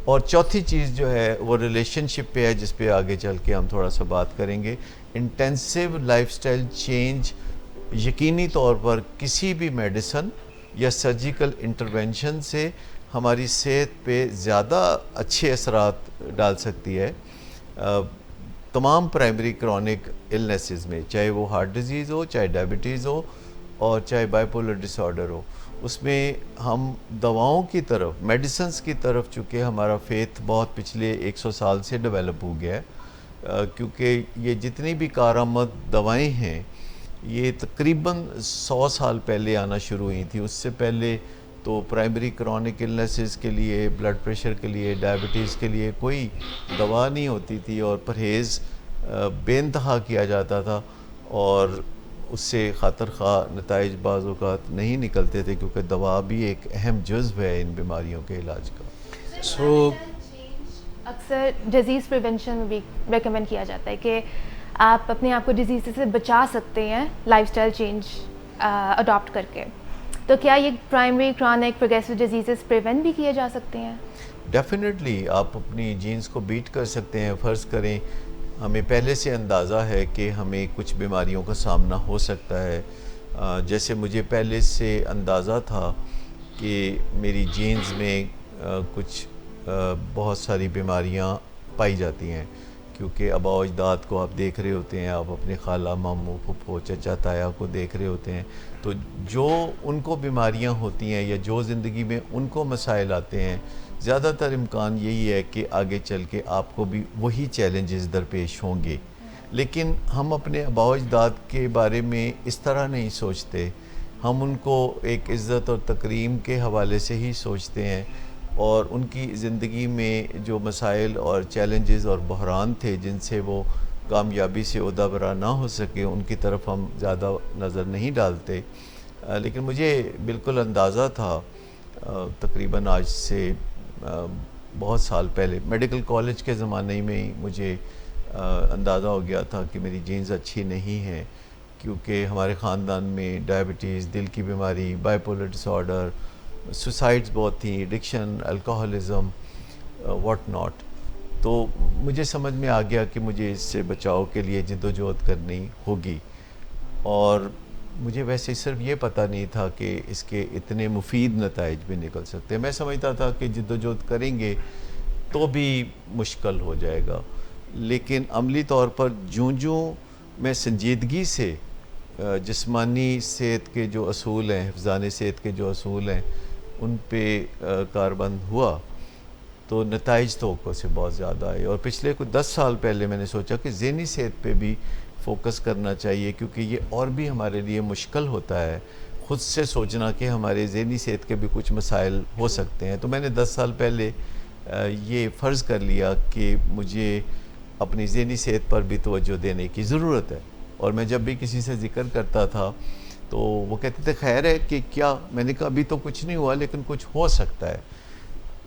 اور چوتھی چیز جو ہے وہ ریلیشن شپ پہ ہے، جس پہ آگے چل کے ہم تھوڑا سا بات کریں گے. انٹینسیو لائف سٹائل چینج یقینی طور پر کسی بھی میڈیسن یا سرجیکل انٹرونشن سے ہماری صحت پہ زیادہ اچھے اثرات ڈال سکتی ہے. تمام پرائمری کرونک النیسز میں، چاہے وہ ہارٹ ڈیزیز ہو، چاہے ڈائبٹیز ہو، اور چاہے بائیپولر ڈس آرڈر ہو، اس میں ہم دواؤں کی طرف، میڈیسنز کی طرف چونکہ ہمارا فیتھ بہت پچھلے 100 سال سے ڈیولپ ہو گیا ہے، کیونکہ یہ جتنی بھی کارآمد دوائیں ہیں یہ تقریباً 100 سال پہلے آنا شروع ہوئی تھی. اس سے پہلے تو پرائمری کرونک النیسز کے لیے، بلڈ پریشر کے لیے، ڈائبٹیز کے لیے کوئی دوا نہیں ہوتی تھی، اور پرہیز بے انتہا کیا جاتا تھا، اور اس سے خاطر خواہ نتائج بعض اوقات نہیں نکلتے تھے، کیونکہ دوا بھی ایک اہم جزو ہے ان بیماریوں کے علاج کا. اکثر ڈیزیز پریونشن میں بھی ریکمینڈ کیا جاتا ہے کہ آپ اپنے آپ کو ڈیزیز سے بچا سکتے ہیں لائف سٹائل چینج اڈاپٹ کر کے. تو کیا یہ primary chronic progressive diseases prevent بھی کیے جا سکتے ہیں؟ ڈیفینیٹلی آپ اپنی جینز کو بیٹ کر سکتے ہیں. فرض کریں ہمیں پہلے سے اندازہ ہے کہ ہمیں کچھ بیماریوں کا سامنا ہو سکتا ہے، جیسے مجھے پہلے سے اندازہ تھا کہ میری جینز میں کچھ بہت ساری بیماریاں پائی جاتی ہیں، کیونکہ آباء و اجداد کو آپ دیکھ رہے ہوتے ہیں، آپ اپنے خالہ، ماموں، پھپھو، چچا، تایا کو دیکھ رہے ہوتے ہیں، تو جو ان کو بیماریاں ہوتی ہیں یا جو زندگی میں ان کو مسائل آتے ہیں، زیادہ تر امکان یہی ہے کہ آگے چل کے آپ کو بھی وہی چیلنجز درپیش ہوں گے. لیکن ہم اپنے آباء و اجداد کے بارے میں اس طرح نہیں سوچتے. ہم ان کو ایک عزت اور تکریم کے حوالے سے ہی سوچتے ہیں، اور ان کی زندگی میں جو مسائل اور چیلنجز اور بحران تھے جن سے وہ کامیابی سے عہدہ برا نہ ہو سکے، ان کی طرف ہم زیادہ نظر نہیں ڈالتے. لیکن مجھے بالکل اندازہ تھا تقریباً آج سے بہت سال پہلے، میڈیکل کالج کے زمانے میں ہی مجھے اندازہ ہو گیا تھا کہ میری جینز اچھی نہیں ہیں، کیونکہ ہمارے خاندان میں ڈائبٹیز، دل کی بیماری، بائیپولر ڈس آرڈر، سوسائڈز بہت تھیں، ایڈکشن، الکوہلزم، واٹ ناٹ. تو مجھے سمجھ میں آ گیا کہ مجھے اس سے بچاؤ کے لیے جدوجہد کرنی ہوگی. اور مجھے ویسے صرف یہ پتہ نہیں تھا کہ اس کے اتنے مفید نتائج بھی نکل سکتے ہیں. میں سمجھتا تھا کہ جدوجہد کریں گے تو بھی مشکل ہو جائے گا، لیکن عملی طور پر جوں میں سنجیدگی سے جسمانی صحت کے جو اصول ہیں، حفظان صحت کے جو اصول ہیں، ان پہ کاربند ہوا تو نتائج توقع سے بہت زیادہ آئے. اور پچھلے کچھ 10 سال پہلے میں نے سوچا کہ ذہنی صحت پہ بھی فوکس کرنا چاہیے، کیونکہ یہ اور بھی ہمارے لیے مشکل ہوتا ہے خود سے سوچنا کہ ہمارے ذہنی صحت کے بھی کچھ مسائل ہو سکتے ہیں. تو میں نے 10 سال پہلے یہ فرض کر لیا کہ مجھے اپنی ذہنی صحت پر بھی توجہ دینے کی ضرورت ہے. اور میں جب بھی کسی سے ذکر کرتا تھا تو وہ کہتے تھے خیر ہے کہ کیا؟ میں نے کہا ابھی تو کچھ نہیں ہوا لیکن کچھ ہو سکتا ہے.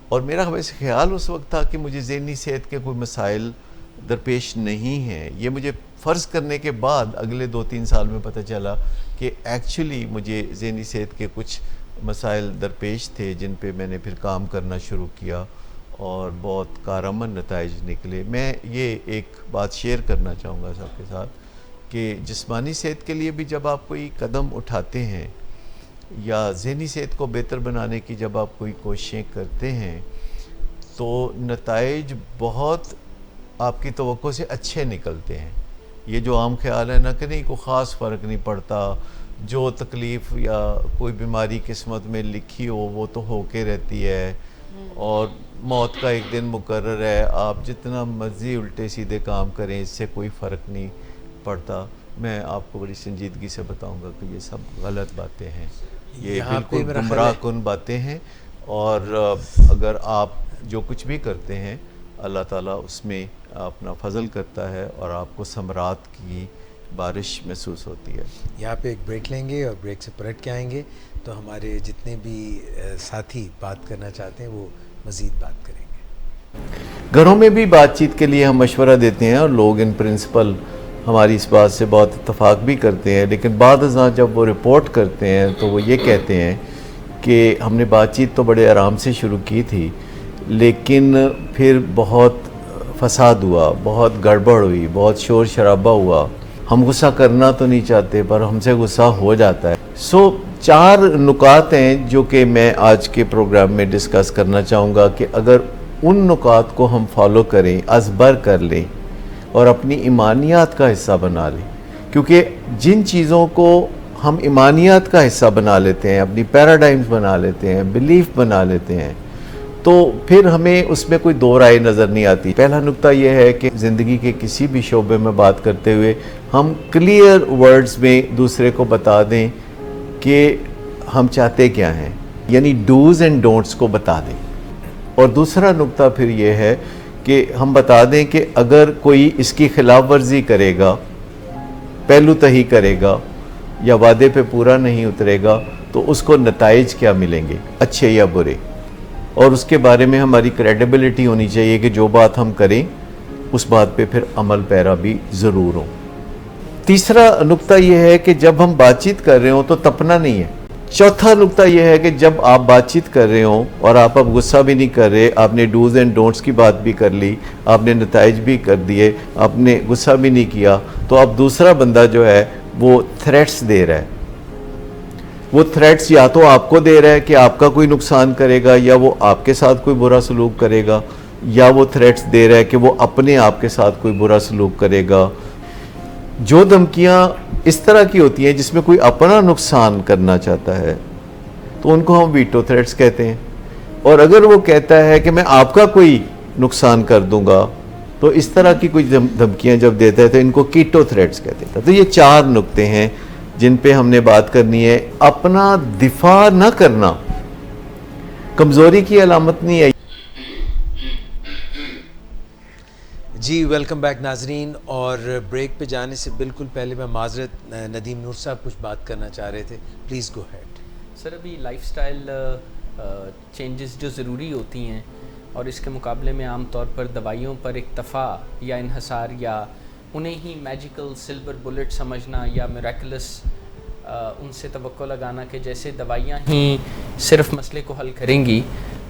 اور میرا ویسے خیال اس وقت تھا کہ مجھے ذہنی صحت کے کوئی مسائل درپیش نہیں ہیں. یہ مجھے فرض کرنے کے بعد اگلے 2-3 سال میں پتہ چلا کہ ایکچولی مجھے ذہنی صحت کے کچھ مسائل درپیش تھے، جن پہ میں نے پھر کام کرنا شروع کیا اور بہت کارآمد نتائج نکلے. میں یہ ایک بات شیئر کرنا چاہوں گا سب کے ساتھ کہ جسمانی صحت کے لیے بھی جب آپ کوئی قدم اٹھاتے ہیں یا ذہنی صحت کو بہتر بنانے کی جب آپ کوئی کوششیں کرتے ہیں تو نتائج بہت آپ کی توقع سے اچھے نکلتے ہیں. یہ جو عام خیال ہے نا کہ نہیں کوئی خاص فرق نہیں پڑتا, جو تکلیف یا کوئی بیماری قسمت میں لکھی ہو وہ تو ہو کے رہتی ہے, اور موت کا ایک دن مقرر ہے, آپ جتنا مرضی الٹے سیدھے کام کریں اس سے کوئی فرق نہیں پڑتا. میں آپ کو بڑی سنجیدگی سے بتاؤں گا کہ یہ سب غلط باتیں ہیں, یہ بالکل گمراہ کن باتیں ہیں, اور اگر آپ جو کچھ بھی کرتے ہیں اللہ تعالیٰ اس میں اپنا فضل کرتا ہے اور آپ کو ثمرات کی بارش محسوس ہوتی ہے. یہاں پہ ایک بریک لیں گے اور بریک سے پلٹ کے آئیں گے تو ہمارے جتنے بھی ساتھی بات کرنا چاہتے ہیں وہ مزید بات کریں گے. گھروں میں بھی بات چیت کے لیے ہم مشورہ دیتے ہیں اور لوگ ان پرنسپل ہماری اس بات سے بہت اتفاق بھی کرتے ہیں, لیکن بعد ازاں جب وہ رپورٹ کرتے ہیں تو وہ یہ کہتے ہیں کہ ہم نے بات چیت تو بڑے آرام سے شروع کی تھی لیکن پھر بہت فساد ہوا, بہت گڑبڑ ہوئی, بہت شور شرابہ ہوا, ہم غصہ کرنا تو نہیں چاہتے پر ہم سے غصہ ہو جاتا ہے. 4 نکات ہیں جو کہ میں آج کے پروگرام میں ڈسکس کرنا چاہوں گا کہ اگر ان نکات کو ہم فالو کریں, ازبر کر لیں اور اپنی ایمانیات کا حصہ بنا لیں, کیونکہ جن چیزوں کو ہم ایمانیات کا حصہ بنا لیتے ہیں, اپنی پیراڈائمز بنا لیتے ہیں, بلیف بنا لیتے ہیں, تو پھر ہمیں اس میں کوئی دو رائے نظر نہیں آتی. پہلا نقطہ یہ ہے کہ زندگی کے کسی بھی شعبے میں بات کرتے ہوئے ہم کلیئر ورڈز میں دوسرے کو بتا دیں کہ ہم چاہتے کیا ہیں, یعنی ڈوز اینڈ ڈونٹس کو بتا دیں. اور دوسرا نقطہ پھر یہ ہے کہ ہم بتا دیں کہ اگر کوئی اس کی خلاف ورزی کرے گا, پہلو تہی کرے گا یا وعدے پہ پورا نہیں اترے گا تو اس کو نتائج کیا ملیں گے, اچھے یا برے, اور اس کے بارے میں ہماری کریڈیبلٹی ہونی چاہیے کہ جو بات ہم کریں اس بات پہ پھر عمل پیرا بھی ضرور ہو. تیسرا نقطہ یہ ہے کہ جب ہم بات چیت کر رہے ہوں تو تپنا نہیں ہے. چوتھا نقطہ یہ ہے کہ جب آپ بات چیت کر رہے ہوں اور آپ اب غصہ بھی نہیں کر رہے, آپ نے ڈوز اینڈ ڈونٹس کی بات بھی کر لی, آپ نے نتائج بھی کر دیے, آپ نے غصہ بھی نہیں کیا, تو اب دوسرا بندہ جو ہے وہ تھریٹس دے رہا ہے. وہ تھریٹس یا تو آپ کو دے رہا ہے کہ آپ کا کوئی نقصان کرے گا یا وہ آپ کے ساتھ کوئی برا سلوک کرے گا, یا وہ تھریٹس دے رہا ہے کہ وہ اپنے آپ کے ساتھ کوئی برا سلوک کرے گا. جو دھمکیاں اس طرح کی ہوتی ہیں جس میں کوئی اپنا نقصان کرنا چاہتا ہے تو ان کو ہم ویٹو تھریٹس کہتے ہیں, اور اگر وہ کہتا ہے کہ میں آپ کا کوئی نقصان کر دوں گا تو اس طرح کی کوئی دھمکیاں جب دیتا ہے تو ان کو کیٹو تھریٹس کہتے ہیں. تو یہ 4 نقطے ہیں جن پہ ہم نے بات کرنی ہے. اپنا دفاع نہ کرنا کمزوری کی علامت نہیں ہے. جی ویلکم بیک ناظرین, اور بریک پہ جانے سے بالکل پہلے میں معذرت, ندیم نور صاحب کچھ بات کرنا چاہ رہے تھے, پلیز گو ہیڈ. سر ابھی لائف سٹائل چینجز جو ضروری ہوتی ہیں اور اس کے مقابلے میں عام طور پر دوائیوں پر اکتفا یا انحصار یا انہیں ہی میجیکل سلور بلٹ سمجھنا یا میریکلس ان سے توقع لگانا کہ جیسے دوائیاں ہی صرف مسئلے کو حل کریں گی,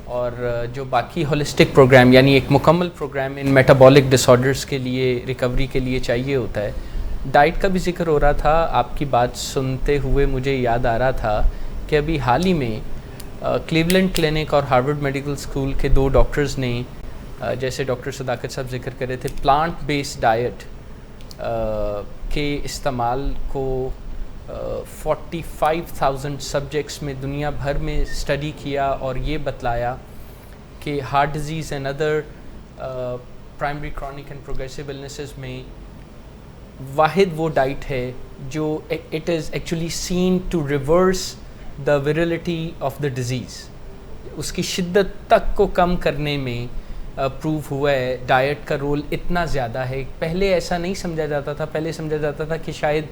اور جو باقی ہولسٹک پروگرام یعنی ایک مکمل پروگرام ان میٹابولک ڈس آرڈرز کے لیے ریکوری کے لیے چاہیے ہوتا ہے. ڈائٹ کا بھی ذکر ہو رہا تھا, آپ کی بات سنتے ہوئے مجھے یاد آ رہا تھا کہ ابھی حال ہی میں کلیولینڈ کلینک اور ہارورڈ میڈیکل اسکول کے 2 ڈاکٹرز نے, جیسے ڈاکٹر صداقت صاحب ذکر کر رہے تھے, پلانٹ بیسڈ ڈائٹ کے استعمال کو 45,000 سبجیکٹس میں دنیا بھر میں اسٹڈی کیا اور یہ بتلایا کہ heart disease and other primary chronic and progressive illnesses میں واحد وہ ڈائٹ ہے جو it is actually seen to reverse the severity of the disease, اس کی شدت تک کو کم کرنے میں پروو ہوا ہے. ڈائٹ کا رول اتنا زیادہ ہے, پہلے ایسا نہیں سمجھا جاتا تھا, پہلے سمجھا جاتا تھا کہ شاید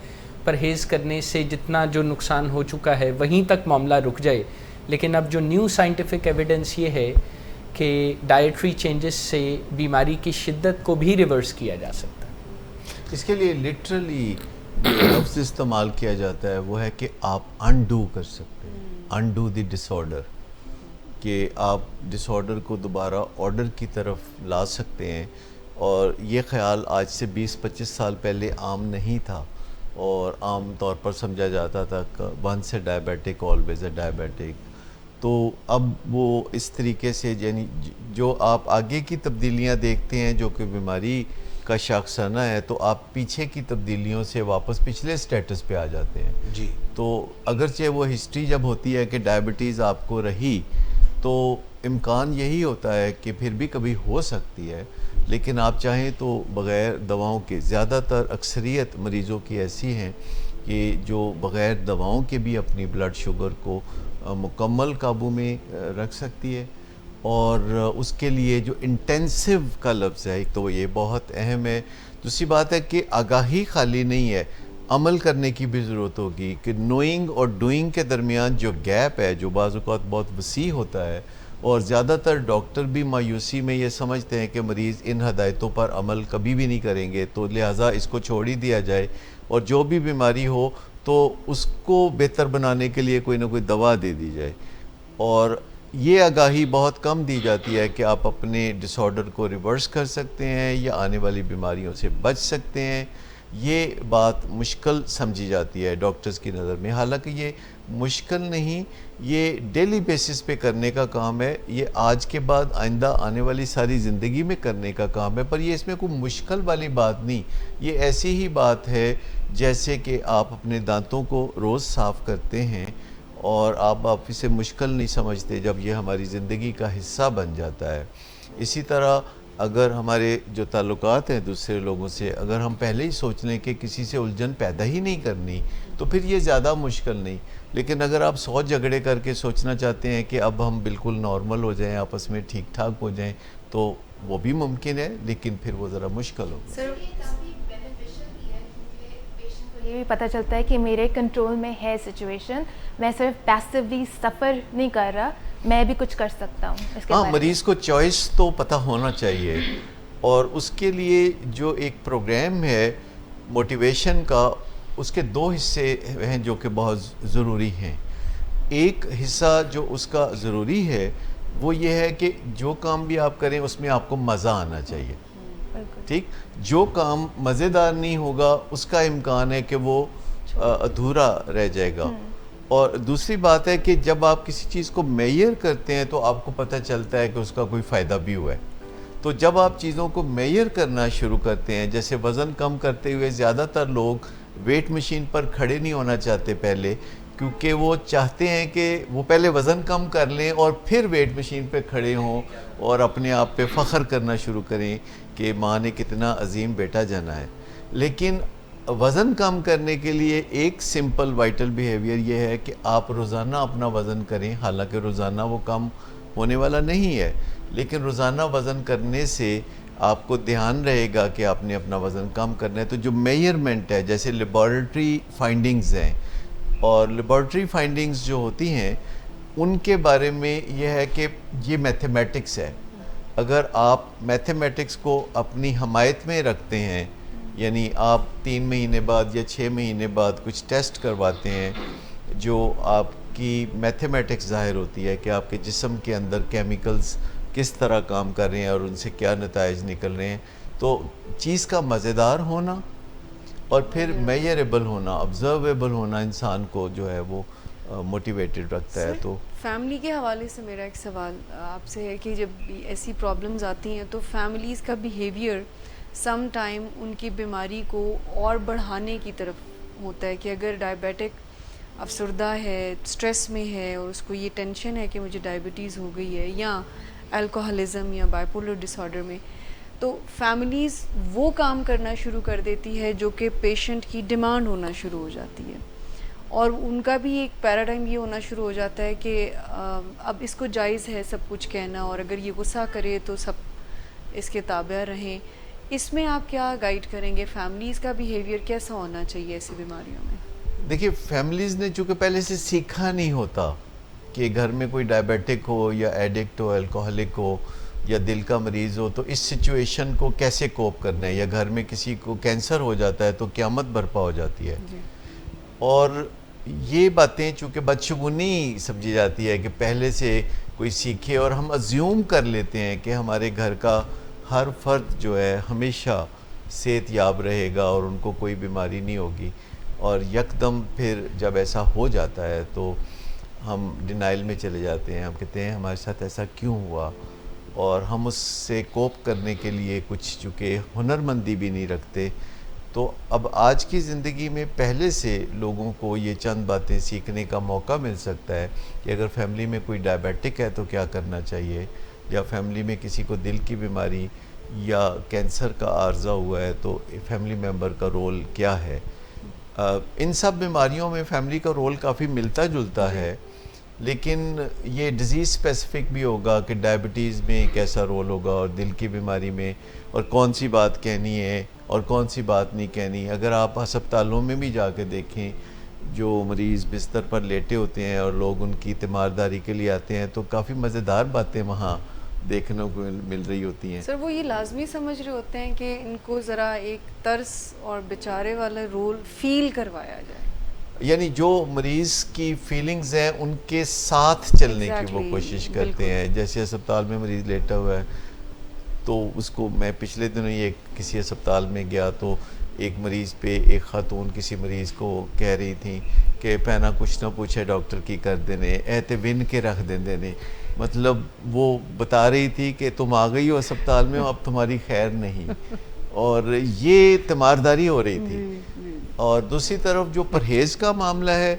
پرہیز کرنے سے جتنا جو نقصان ہو چکا ہے وہیں تک معاملہ رک جائے, لیکن اب جو نیو سائنٹیفک ایویڈنس یہ ہے کہ ڈائٹری چینجز سے بیماری کی شدت کو بھی ریورس کیا جا سکتا ہے. اس کے لیے لٹرلی جو لفظ استعمال کیا جاتا ہے وہ ہے کہ آپ انڈو کر سکتے ہیں, انڈو دی ڈس آرڈر, کہ آپ ڈس آرڈر کو دوبارہ آرڈر کی طرف لا سکتے ہیں. اور یہ خیال آج سے 20-25 سال پہلے عام نہیں تھا. اور عام طور پر سمجھا جاتا تھا کہ once a diabetic always a diabetic. تو اب وہ اس طریقے سے یعنی جو آپ آگے کی تبدیلیاں دیکھتے ہیں جو کہ بیماری کا شاخسانہ ہے تو آپ پیچھے کی تبدیلیوں سے واپس پچھلے سٹیٹس پہ آ جاتے ہیں. جی. تو اگرچہ وہ ہسٹری جب ہوتی ہے کہ ڈائبٹیز آپ کو رہی تو امکان یہی ہوتا ہے کہ پھر بھی کبھی ہو سکتی ہے، لیکن آپ چاہیں تو بغیر دواؤں کے زیادہ تر اکثریت مریضوں کی ایسی ہیں کہ جو بغیر دواؤں کے بھی اپنی بلڈ شوگر کو مکمل قابو میں رکھ سکتی ہے. اور اس کے لیے جو انٹینسیو کا لفظ ہے ایک تو یہ بہت اہم ہے. دوسری بات ہے کہ آگاہی خالی نہیں ہے، عمل کرنے کی بھی ضرورت ہوگی کہ نوئنگ اور ڈوئنگ کے درمیان جو گیپ ہے جو بعض اوقات بہت وسیع ہوتا ہے، اور زیادہ تر ڈاکٹر بھی مایوسی میں یہ سمجھتے ہیں کہ مریض ان ہدایتوں پر عمل کبھی بھی نہیں کریں گے تو لہٰذا اس کو چھوڑ ہی دیا جائے، اور جو بھی بیماری ہو تو اس کو بہتر بنانے کے لیے کوئی نہ کوئی دوا دے دی جائے. اور یہ آگاہی بہت کم دی جاتی ہے کہ آپ اپنے ڈس آرڈر کو ریورس کر سکتے ہیں یا آنے والی بیماریوں سے بچ سکتے ہیں. یہ بات مشکل سمجھی جاتی ہے ڈاکٹرز کی نظر میں، حالانکہ یہ مشکل نہیں، یہ ڈیلی بیسس پہ کرنے کا کام ہے. یہ آج کے بعد آئندہ آنے والی ساری زندگی میں کرنے کا کام ہے، پر یہ اس میں کوئی مشکل والی بات نہیں. یہ ایسی ہی بات ہے جیسے کہ آپ اپنے دانتوں کو روز صاف کرتے ہیں اور آپ اسے مشکل نہیں سمجھتے جب یہ ہماری زندگی کا حصہ بن جاتا ہے. اسی طرح اگر ہمارے جو تعلقات ہیں دوسرے لوگوں سے اگر ہم پہلے ہی سوچ لیں کہ کسی سے الجھن پیدا ہی نہیں کرنی تو پھر یہ زیادہ مشکل نہیں. لیکن اگر آپ 100 جھگڑے کر کے سوچنا چاہتے ہیں کہ اب ہم بالکل نارمل ہو جائیں، آپس میں ٹھیک ٹھاک ہو جائیں، تو وہ بھی ممکن ہے، لیکن پھر وہ ذرا مشکل ہوگا. سر یہ بھی پتہ چلتا ہے کہ میرے کنٹرول میں ہے سچویشن، میں صرف پیسیولی سفر نہیں کر رہا، میں بھی کچھ کر سکتا ہوں اس کے ہاں، بارے میں. مریض کو چوائس تو پتہ ہونا چاہیے، اور اس کے لیے جو ایک پروگرام ہے موٹیویشن کا، اس کے 2 حصے ہیں جو کہ بہت ضروری ہیں. ایک حصہ جو اس کا ضروری ہے وہ یہ ہے کہ جو کام بھی آپ کریں اس میں آپ کو مزہ آنا چاہیے. ٹھیک، جو کام مزیدار نہیں ہوگا اس کا امکان ہے کہ وہ ادھورا رہ جائے گا. اور دوسری بات ہے کہ جب آپ کسی چیز کو میئر کرتے ہیں تو آپ کو پتہ چلتا ہے کہ اس کا کوئی فائدہ بھی ہوا ہے. تو جب آپ چیزوں کو میئر کرنا شروع کرتے ہیں، جیسے وزن کم کرتے ہوئے زیادہ تر لوگ ویٹ مشین پر کھڑے نہیں ہونا چاہتے پہلے، کیونکہ وہ چاہتے ہیں کہ وہ پہلے وزن کم کر لیں اور پھر ویٹ مشین پہ کھڑے ہوں اور اپنے آپ پہ فخر کرنا شروع کریں کہ ماں نے کتنا عظیم بیٹا جنا ہے. لیکن وزن کم کرنے کے لیے ایک سمپل وائٹل بیہیویئر یہ ہے کہ آپ روزانہ اپنا وزن کریں. حالانکہ روزانہ وہ کم ہونے والا نہیں ہے، لیکن روزانہ وزن کرنے سے آپ کو دھیان رہے گا کہ آپ نے اپنا وزن کم کرنا ہے. تو جو میئرمنٹ ہے، جیسے لیبارٹری فائنڈنگز ہیں، اور لیبارٹری فائنڈنگز جو ہوتی ہیں ان کے بارے میں یہ ہے کہ یہ میتھمیٹکس ہے. اگر آپ میتھمیٹکس کو اپنی حمایت میں رکھتے ہیں، یعنی آپ 3 مہینے بعد یا 6 مہینے بعد کچھ ٹیسٹ کرواتے ہیں جو آپ کی میتھمیٹکس ظاہر ہوتی ہے کہ آپ کے جسم کے اندر کیمیکلز کس طرح کام کر رہے ہیں اور ان سے کیا نتائج نکل رہے ہیں، تو چیز کا مزیدار ہونا اور پھر میئریبل ہونا، آبزرویبل ہونا انسان کو جو ہے وہ موٹیویٹڈ رکھتا ہے. تو فیملی کے حوالے سے میرا ایک سوال آپ سے ہے کہ جب ایسی پرابلمز آتی ہیں تو فیملیز کا بیہیویئر سم ٹائم ان کی بیماری کو اور بڑھانے کی طرف ہوتا ہے کہ اگر ڈائبیٹک افسردہ ہے، سٹریس میں ہے اور اس کو یہ ٹینشن ہے کہ مجھے ڈائبٹیز ہو گئی ہے، یا الکوہلزم یا بائیپولر ڈس آرڈر میں، تو فیملیز وہ کام کرنا شروع کر دیتی ہے جو کہ پیشنٹ کی ڈیمانڈ ہونا شروع ہو جاتی ہے، اور ان کا بھی ایک پیراڈائم یہ ہونا شروع ہو جاتا ہے کہ اب اس کو جائز ہے سب کچھ کہنا، اور اگر یہ غصہ کرے تو سب اس کے تابع رہیں. اس میں آپ کیا گائیڈ کریں گے؟ فیملیز کا بیہیویئر کیسا ہونا چاہیے ایسی بیماریوں میں؟ دیکھیے، فیملیز نے چونکہ پہلے سے سیکھا نہیں ہوتا کہ گھر میں کوئی ڈائبیٹک ہو یا ایڈکٹ ہو، الکوہلک ہو یا دل کا مریض ہو تو اس سچویشن کو کیسے کوپ کرنا ہے، یا گھر میں کسی کو کینسر ہو جاتا ہے تو قیامت برپا ہو جاتی ہے. اور یہ باتیں چونکہ بدشگونی سمجھی جاتی ہے کہ پہلے سے کوئی سیکھے، اور ہم ازیوم کر لیتے ہیں کہ ہمارے گھر کا ہر فرد جو ہے ہمیشہ صحت یاب رہے گا اور ان کو کوئی بیماری نہیں ہوگی. اور یکدم پھر جب ایسا ہو جاتا ہے تو ہم ڈینائل میں چلے جاتے ہیں. ہم کہتے ہیں ہمارے ساتھ ایسا کیوں ہوا, اور ہم اس سے کوپ کرنے کے لیے کچھ چونکہ ہنرمندی بھی نہیں رکھتے. تو اب آج کی زندگی میں پہلے سے لوگوں کو یہ چند باتیں سیکھنے کا موقع مل سکتا ہے کہ اگر فیملی میں کوئی ڈائبیٹک ہے تو کیا کرنا چاہیے, یا فیملی میں کسی کو دل کی بیماری یا کینسر کا عارضہ ہوا ہے تو فیملی ممبر کا رول کیا ہے. ان سب بیماریوں میں فیملی کا رول کافی ملتا جلتا ہے, لیکن یہ ڈیزیز اسپیسیفک بھی ہوگا کہ ڈائبٹیز میں کیسا رول ہوگا اور دل کی بیماری میں, اور کون سی بات کہنی ہے اور کون سی بات نہیں کہنی. اگر آپ ہسپتالوں میں بھی جا کے دیکھیں, جو مریض بستر پر لیٹے ہوتے ہیں اور لوگ ان کی تیمارداری کے لیے آتے ہیں, تو کافی مزیدار باتیں وہاں دیکھنے کو مل رہی ہوتی ہیں. سر وہ یہ لازمی سمجھ رہے ہوتے ہیں کہ ان کو ذرا ایک ترس اور بیچارے والا رول فیل کروایا جائے, یعنی جو مریض کی فیلنگز ہیں ان کے ساتھ چلنے کی وہ کوشش کرتے ہیں. جیسے ہسپتال میں مریض لیٹا ہوا ہے تو اس کو, میں پچھلے دنوں یہ کسی ہسپتال میں گیا تو ایک مریض پہ ایک خاتون کسی مریض کو کہہ رہی تھیں کہ پہنا کچھ نہ پوچھے ڈاکٹر کی کر دینے, ایتے ون کے رکھ دیں دینے. مطلب وہ بتا رہی تھی کہ تم آ گئی ہو ہسپتال میں, اب تمہاری خیر نہیں, اور یہ تیمارداری ہو رہی تھی. اور دوسری طرف جو پرہیز کا معاملہ ہے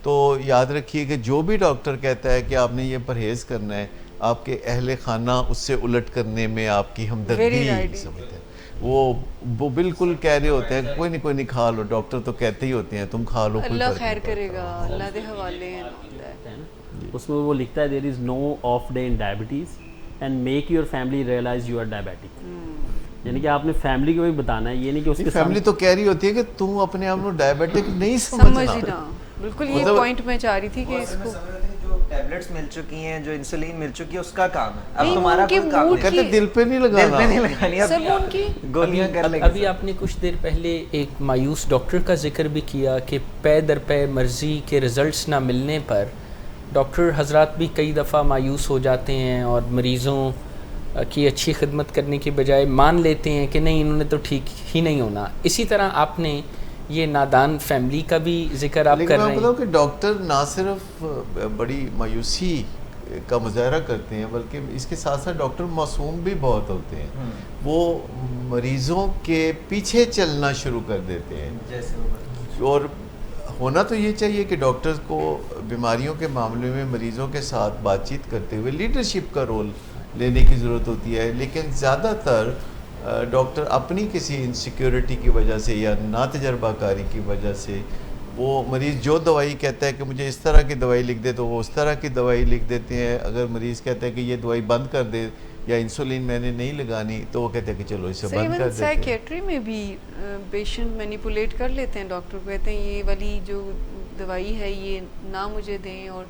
تو یاد رکھیے کہ جو بھی ڈاکٹر کہتا ہے کہ آپ نے یہ پرہیز کرنا ہے, آپ کے اہل خانہ اس سے الٹ کرنے میں آپ کی ہمدردی سمجھتے ہیں. وہ بالکل کہہ رہے ہوتے ہیں کوئی نہیں کھا لو, ڈاکٹر تو کہتے ہی ہوتے ہیں تم کھا لو, اللہ خیر کرے گا, اللہ دے حوالے ہیں. اس میں وہ لکھتا ہے there is no off day in diabetes and make your family realize you are diabetic. یعنی کہ آپ نے فیملی کو بھی بتانا ہے, یہ نہیں کہ اس کی فیملی تو کہہ رہی ہوتی ہے کہ تم اپنے آپ کو ڈائبیٹک نہیں سمجھنا. بالکل یہ پوائنٹ میں چاہ رہی تھی کہ اس کو جو ٹیبلٹس مل چکی ہیں, جو انسولین مل چکی ہے, اس کا کام ہے. اب تمہارا کوئی کام نہیں, کہتے دل پہ نہیں لگانا, سر وہ ان کی گولیاں کر لیں. ابھی آپ نے کچھ دیر پہلے ایک مایوس ڈاکٹر کا ذکر بھی کیا کہ پے در پے مرضی کے رزلٹس نہ ملنے پر ڈاکٹر حضرات بھی کئی دفعہ مایوس ہو جاتے ہیں اور مریضوں کی اچھی خدمت کرنے کے بجائے مان لیتے ہیں کہ نہیں انہوں نے تو ٹھیک ہی نہیں ہونا. اسی طرح آپ نے یہ نادان فیملی کا بھی ذکر آپ کر رہے ہیں. لیکن میں بتاؤں کہ ڈاکٹر نہ صرف بڑی مایوسی کا مظاہرہ کرتے ہیں بلکہ اس کے ساتھ ساتھ ڈاکٹر معصوم بھی بہت ہوتے ہیں. وہ مریضوں کے پیچھے چلنا شروع کر دیتے ہیں, اور ہونا تو یہ چاہیے کہ ڈاکٹرز کو بیماریوں کے معاملے میں مریضوں کے ساتھ بات چیت کرتے ہوئے لیڈرشپ کا رول لینے کی ضرورت ہوتی ہے. لیکن زیادہ تر ڈاکٹر اپنی کسی انسیکیورٹی کی وجہ سے یا نا تجربہ کاری کی وجہ سے, وہ مریض جو دوائی کہتا ہے کہ مجھے اس طرح کی دوائی لکھ دے تو وہ اس طرح کی دوائی لکھ دیتے ہیں. اگر مریض کہتا ہے کہ یہ دوائی بند کر دے یا انسولین میں نے نہیں لگانی تو وہ کہتے ہیں کہ چلو اسے بند کر دیتے ہیں. سائیکیٹری میں بھی پیشنٹ مینیپولیٹ کر لیتے ہیں, ڈاکٹر کہتے ہیں یہ والی جو دوائی ہے یہ نہ مجھے دیں, اور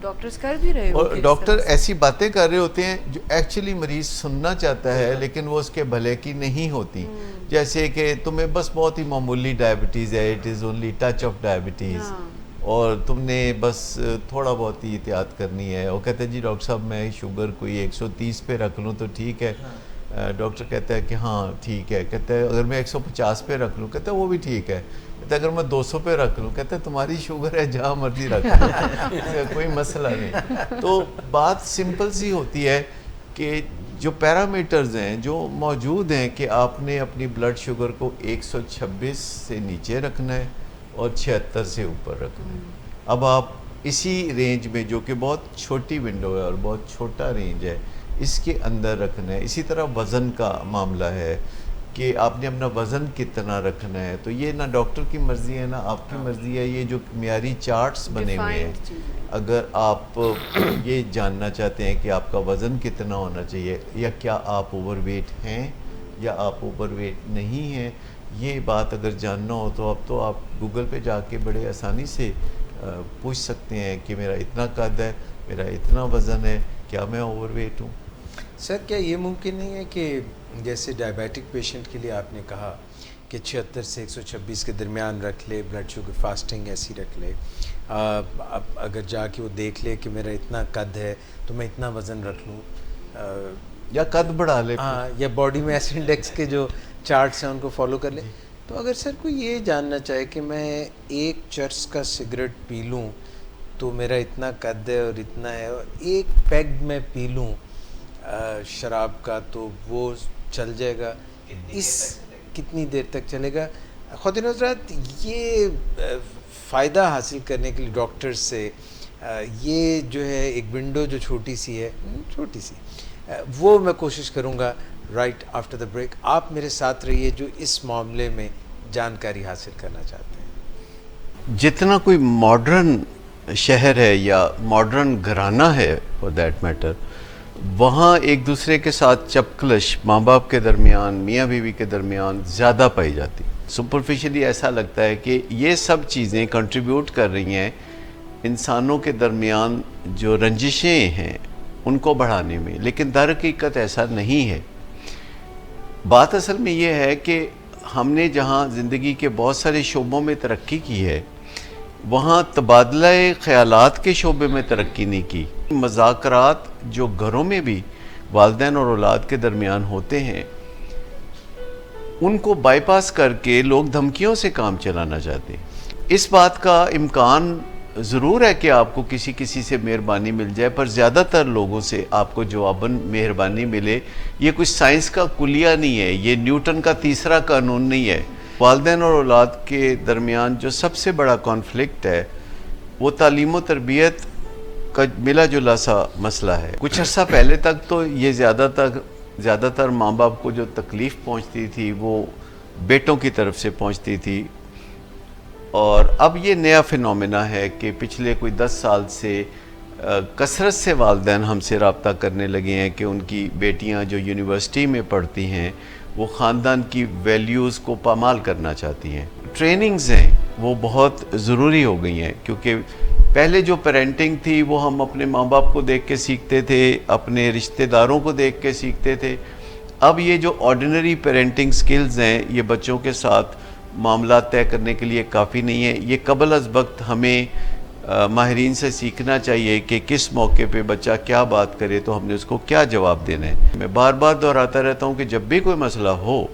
ڈاکٹرز کر بھی رہے اور ڈاکٹر ایسی باتیں کر رہے ہوتے ہیں جو ایکچولی مریض سننا چاہتا ہے لیکن وہ اس کے بھلے کی نہیں ہوتی. جیسے کہ تمہیں بس بہت ہی معمولی ڈائبٹیز ہے, it is only touch of diabetes, اور تم نے بس تھوڑا بہت ہی احتیاط کرنی ہے. وہ کہتے ہیں جی ڈاکٹر صاحب میں شوگر کوئی 130 پہ رکھ لوں تو ٹھیک ہے. ڈاکٹر کہتا ہے کہ ہاں ٹھیک ہے. کہتا ہے اگر میں 150 پہ رکھ لوں, کہتا ہے وہ بھی ٹھیک ہے. کہتا ہے اگر میں 200 پہ رکھ لوں, کہتا ہے تمہاری شوگر ہے جہاں مرضی رکھ لو, کوئی مسئلہ نہیں. تو بات سمپل سی ہوتی ہے کہ جو پیرامیٹرز ہیں جو موجود ہیں کہ آپ نے اپنی بلڈ شوگر کو 126 سے نیچے رکھنا ہے اور 76 سے اوپر رکھنا ہے. اب آپ اسی رینج میں, جو کہ بہت چھوٹی ونڈو ہے اور بہت چھوٹا رینج ہے, اس کے اندر رکھنا ہے. اسی طرح وزن کا معاملہ ہے کہ آپ نے اپنا وزن کتنا رکھنا ہے. تو یہ نہ ڈاکٹر کی مرضی ہے نہ آپ کی مرضی ہے. یہ جو معیاری چارٹس بنے ہوئے ہیں, اگر آپ یہ جاننا چاہتے ہیں کہ آپ کا وزن کتنا ہونا چاہیے یا کیا آپ اوور ویٹ ہیں یا آپ اوور ویٹ نہیں ہیں, یہ بات اگر جاننا ہو تو اب تو آپ گوگل پہ جا کے بڑے آسانی سے پوچھ سکتے ہیں کہ میرا اتنا قد ہے, میرا اتنا وزن ہے, کیا میں اوور ویٹ ہوں. سر کیا یہ ممکن نہیں ہے کہ جیسے ڈائبیٹک پیشنٹ کے لیے آپ نے کہا کہ 76 سے 126 کے درمیان رکھ لے, بلڈ شوگر فاسٹنگ ایسی رکھ لے, اب اگر جا کے وہ دیکھ لے کہ میرا اتنا قد ہے تو میں اتنا وزن رکھ لوں, یا قد بڑھا لے, ہاں, یا باڈی میس انڈیکس کے جو چارٹس ہیں ان کو فالو کر لے, تو اگر سر کوئی یہ جاننا چاہے کہ میں ایک چرس کا سگریٹ پی لوں تو میرا اتنا قد ہے اور اتنا ہے، اور ایک پیگ میں پی لوں شراب کا تو وہ چل جائے گا، اس کتنی دیر تک چلے گا؟ خواتین حضرات، یہ فائدہ حاصل کرنے کے لیے ڈاکٹر سے یہ جو ہے ایک ونڈو جو چھوٹی سی ہے، چھوٹی سی، وہ میں کوشش کروں گا رائٹ آفٹر دا بریک. آپ میرے ساتھ رہیے جو اس معاملے میں جانکاری حاصل کرنا چاہتے ہیں. جتنا کوئی ماڈرن شہر ہے یا ماڈرن گھرانہ ہے فار دیٹ میٹر، وہاں ایک دوسرے کے ساتھ چپکلش ماں باپ کے درمیان، میاں بیوی کے درمیان زیادہ پائی جاتی. سپرفیشلی ایسا لگتا ہے کہ یہ سب چیزیں کنٹریبیوٹ کر رہی ہیں انسانوں کے درمیان جو رنجشیں ہیں ان کو بڑھانے میں، لیکن در حقیقت ایسا نہیں ہے. بات اصل میں یہ ہے کہ ہم نے جہاں زندگی کے بہت سارے شعبوں میں ترقی کی ہے، وہاں تبادلہ خیالات کے شعبے میں ترقی نہیں کی. مذاکرات جو گھروں میں بھی والدین اور اولاد کے درمیان ہوتے ہیں، ان کو بائی پاس کر کے لوگ دھمکیوں سے کام چلانا چاہتے ہیں. اس بات کا امکان ضرور ہے کہ آپ کو کسی سے مہربانی مل جائے، پر زیادہ تر لوگوں سے آپ کو جواباً مہربانی ملے. یہ کچھ سائنس کا کلیہ نہیں ہے، یہ نیوٹن کا تیسرا قانون نہیں ہے. والدین اور اولاد کے درمیان جو سب سے بڑا کانفلکٹ ہے وہ تعلیم و تربیت کا ملا جلا سا مسئلہ ہے. کچھ عرصہ پہلے تک تو یہ زیادہ تر ماں باپ کو جو تکلیف پہنچتی تھی وہ بیٹوں کی طرف سے پہنچتی تھی، اور اب یہ نیا فینومینا ہے کہ پچھلے کوئی 10 سال سے کثرت سے والدین ہم سے رابطہ کرنے لگے ہیں کہ ان کی بیٹیاں جو یونیورسٹی میں پڑھتی ہیں وہ خاندان کی ویلیوز کو پامال کرنا چاہتی ہیں. ٹریننگز ہیں وہ بہت ضروری ہو گئی ہیں، کیونکہ پہلے جو پیرنٹنگ تھی وہ ہم اپنے ماں باپ کو دیکھ کے سیکھتے تھے، اپنے رشتہ داروں کو دیکھ کے سیکھتے تھے. اب یہ جو آرڈینری پیرنٹنگ سکلز ہیں یہ بچوں کے ساتھ معاملات طے کرنے کے لیے کافی نہیں ہے. یہ قبل از وقت ہمیں ماہرین سے سیکھنا چاہیے کہ کس موقع پہ بچہ کیا بات کرے تو ہم نے اس کو کیا جواب دینا ہے. میں بار بار دہراتا رہتا ہوں کہ جب بھی کوئی مسئلہ ہو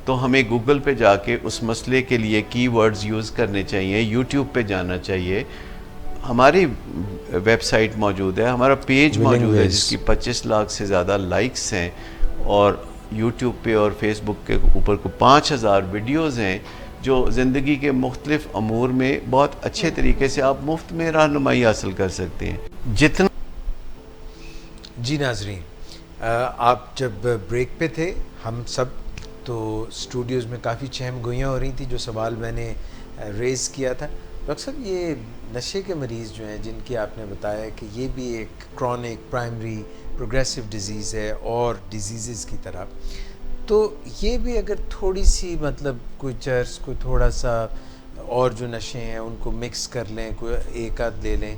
تو ہمیں گوگل پہ جا کے اس مسئلے کے لیے کی ورڈز یوز کرنے چاہیے، یوٹیوب پہ جانا چاہیے. ہماری ویب سائٹ موجود ہے، ہمارا پیج موجود ہے جس کی 25 لاکھ سے زیادہ لائکس ہیں، اور یوٹیوب پہ اور فیس بک کے اوپر کو 5000 ویڈیوز ہیں جو زندگی کے مختلف امور میں بہت اچھے طریقے سے آپ مفت میں رہنمائی حاصل کر سکتے ہیں. جتنا جی ناظرین، آپ جب بریک پہ تھے ہم سب تو اسٹوڈیوز میں کافی چہم گوئیاں ہو رہی تھیں جو سوال میں نے ریز کیا تھا. ڈاکٹر صاحب، یہ نشے کے مریض جو ہیں جن کی آپ نے بتایا کہ یہ بھی ایک کرونک پرائمری پروگریسو ڈیزیز ہے اور ڈیزیزز کی طرح، تو یہ بھی اگر تھوڑی سی مطلب کوئی چرس، کوئی تھوڑا سا اور جو نشے ہیں ان کو مکس کر لیں، کوئی ایک آدھ لے لیں،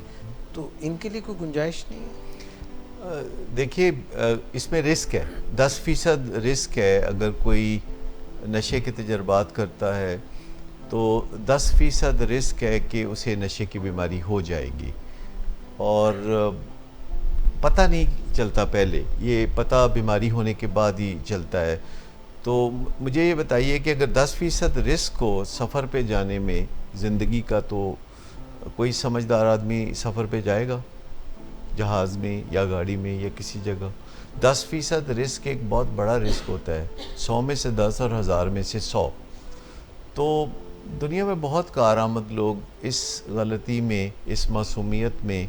تو ان کے لیے کوئی گنجائش نہیں ہے؟ دیکھیے، اس میں رسک ہے، 10% رسک ہے. اگر کوئی نشے کے تجربات کرتا ہے تو 10% رسک ہے کہ اسے نشے کی بیماری ہو جائے گی، اور پتہ نہیں چلتا. پہلے یہ پتہ بیماری ہونے کے بعد ہی چلتا ہے. تو مجھے یہ بتائیے کہ اگر 10% رسک ہو سفر پہ جانے میں زندگی کا، تو کوئی سمجھدار آدمی سفر پہ جائے گا جہاز میں یا گاڑی میں یا کسی جگہ؟ 10% رسک ایک بہت بڑا رسک ہوتا ہے. 100 میں سے 10 اور 1000 میں سے 100. تو دنیا میں بہت کارآمد لوگ اس غلطی میں، اس معصومیت میں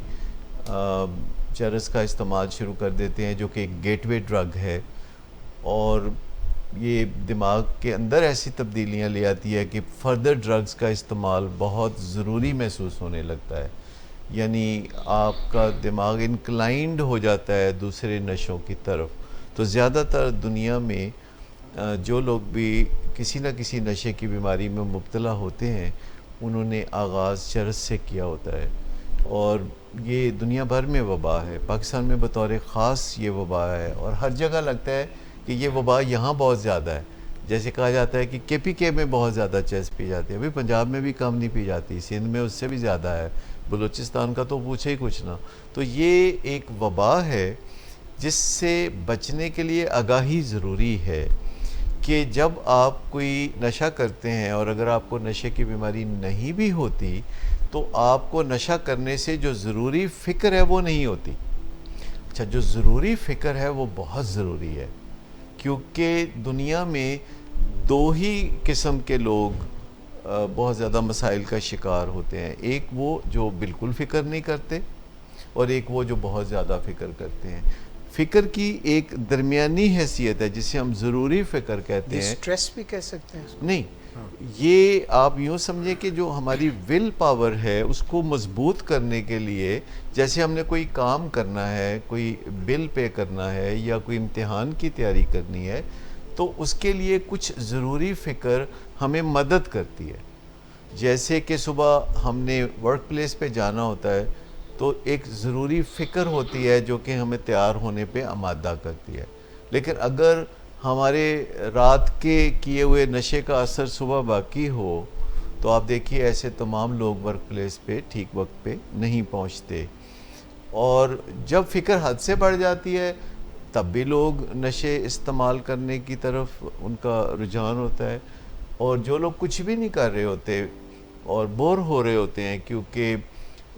چرس کا استعمال شروع کر دیتے ہیں، جو کہ ایک گیٹ وے ڈرگ ہے، اور یہ دماغ کے اندر ایسی تبدیلیاں لے آتی ہے کہ فردر ڈرگز کا استعمال بہت ضروری محسوس ہونے لگتا ہے. یعنی آپ کا دماغ انکلائنڈ ہو جاتا ہے دوسرے نشوں کی طرف. تو زیادہ تر دنیا میں جو لوگ بھی کسی نہ کسی نشے کی بیماری میں مبتلا ہوتے ہیں انہوں نے آغاز چرس سے کیا ہوتا ہے، اور یہ دنیا بھر میں وبا ہے. پاکستان میں بطور خاص یہ وبا ہے، اور ہر جگہ لگتا ہے کہ یہ وبا یہاں بہت زیادہ ہے. جیسے کہا جاتا ہے کہ KPK میں بہت زیادہ چرس پی جاتی ہے، ابھی پنجاب میں بھی کم نہیں پی جاتی، سندھ میں اس سے بھی زیادہ ہے، بلوچستان کا تو پوچھے ہی کچھ نہ. تو یہ ایک وبا ہے جس سے بچنے کے لیے آگاہی ضروری ہے. کہ جب آپ کوئی نشہ کرتے ہیں اور اگر آپ کو نشے کی بیماری نہیں بھی ہوتی تو آپ کو نشہ کرنے سے جو ضروری فکر ہے وہ نہیں ہوتی. اچھا، جو ضروری فکر ہے وہ بہت ضروری ہے، کیونکہ دنیا میں دو ہی قسم کے لوگ بہت زیادہ مسائل کا شکار ہوتے ہیں. ایک وہ جو بالکل فکر نہیں کرتے اور ایک وہ جو بہت زیادہ فکر کرتے ہیں. فکر کی ایک درمیانی حیثیت ہے جسے ہم ضروری فکر کہتے ہیں. اسٹریس بھی کہہ سکتے ہیں اس کو؟ نہیں، یہ آپ یوں سمجھیں کہ جو ہماری ول پاور ہے اس کو مضبوط کرنے کے لیے، جیسے ہم نے کوئی کام کرنا ہے، کوئی بل پے کرنا ہے یا کوئی امتحان کی تیاری کرنی ہے، تو اس کے لیے کچھ ضروری فکر ہمیں مدد کرتی ہے. جیسے کہ صبح ہم نے ورک پلیس پہ جانا ہوتا ہے تو ایک ضروری فکر ہوتی ہے جو کہ ہمیں تیار ہونے پہ آمادہ کرتی ہے. لیکن اگر ہمارے رات کے کیے ہوئے نشے کا اثر صبح باقی ہو تو آپ دیکھیے ایسے تمام لوگ ورک پلیس پہ ٹھیک وقت پہ نہیں پہنچتے. اور جب فکر حد سے بڑھ جاتی ہے تب بھی لوگ نشے استعمال کرنے کی طرف ان کا رجحان ہوتا ہے. اور جو لوگ کچھ بھی نہیں کر رہے ہوتے اور بور ہو رہے ہوتے ہیں کیونکہ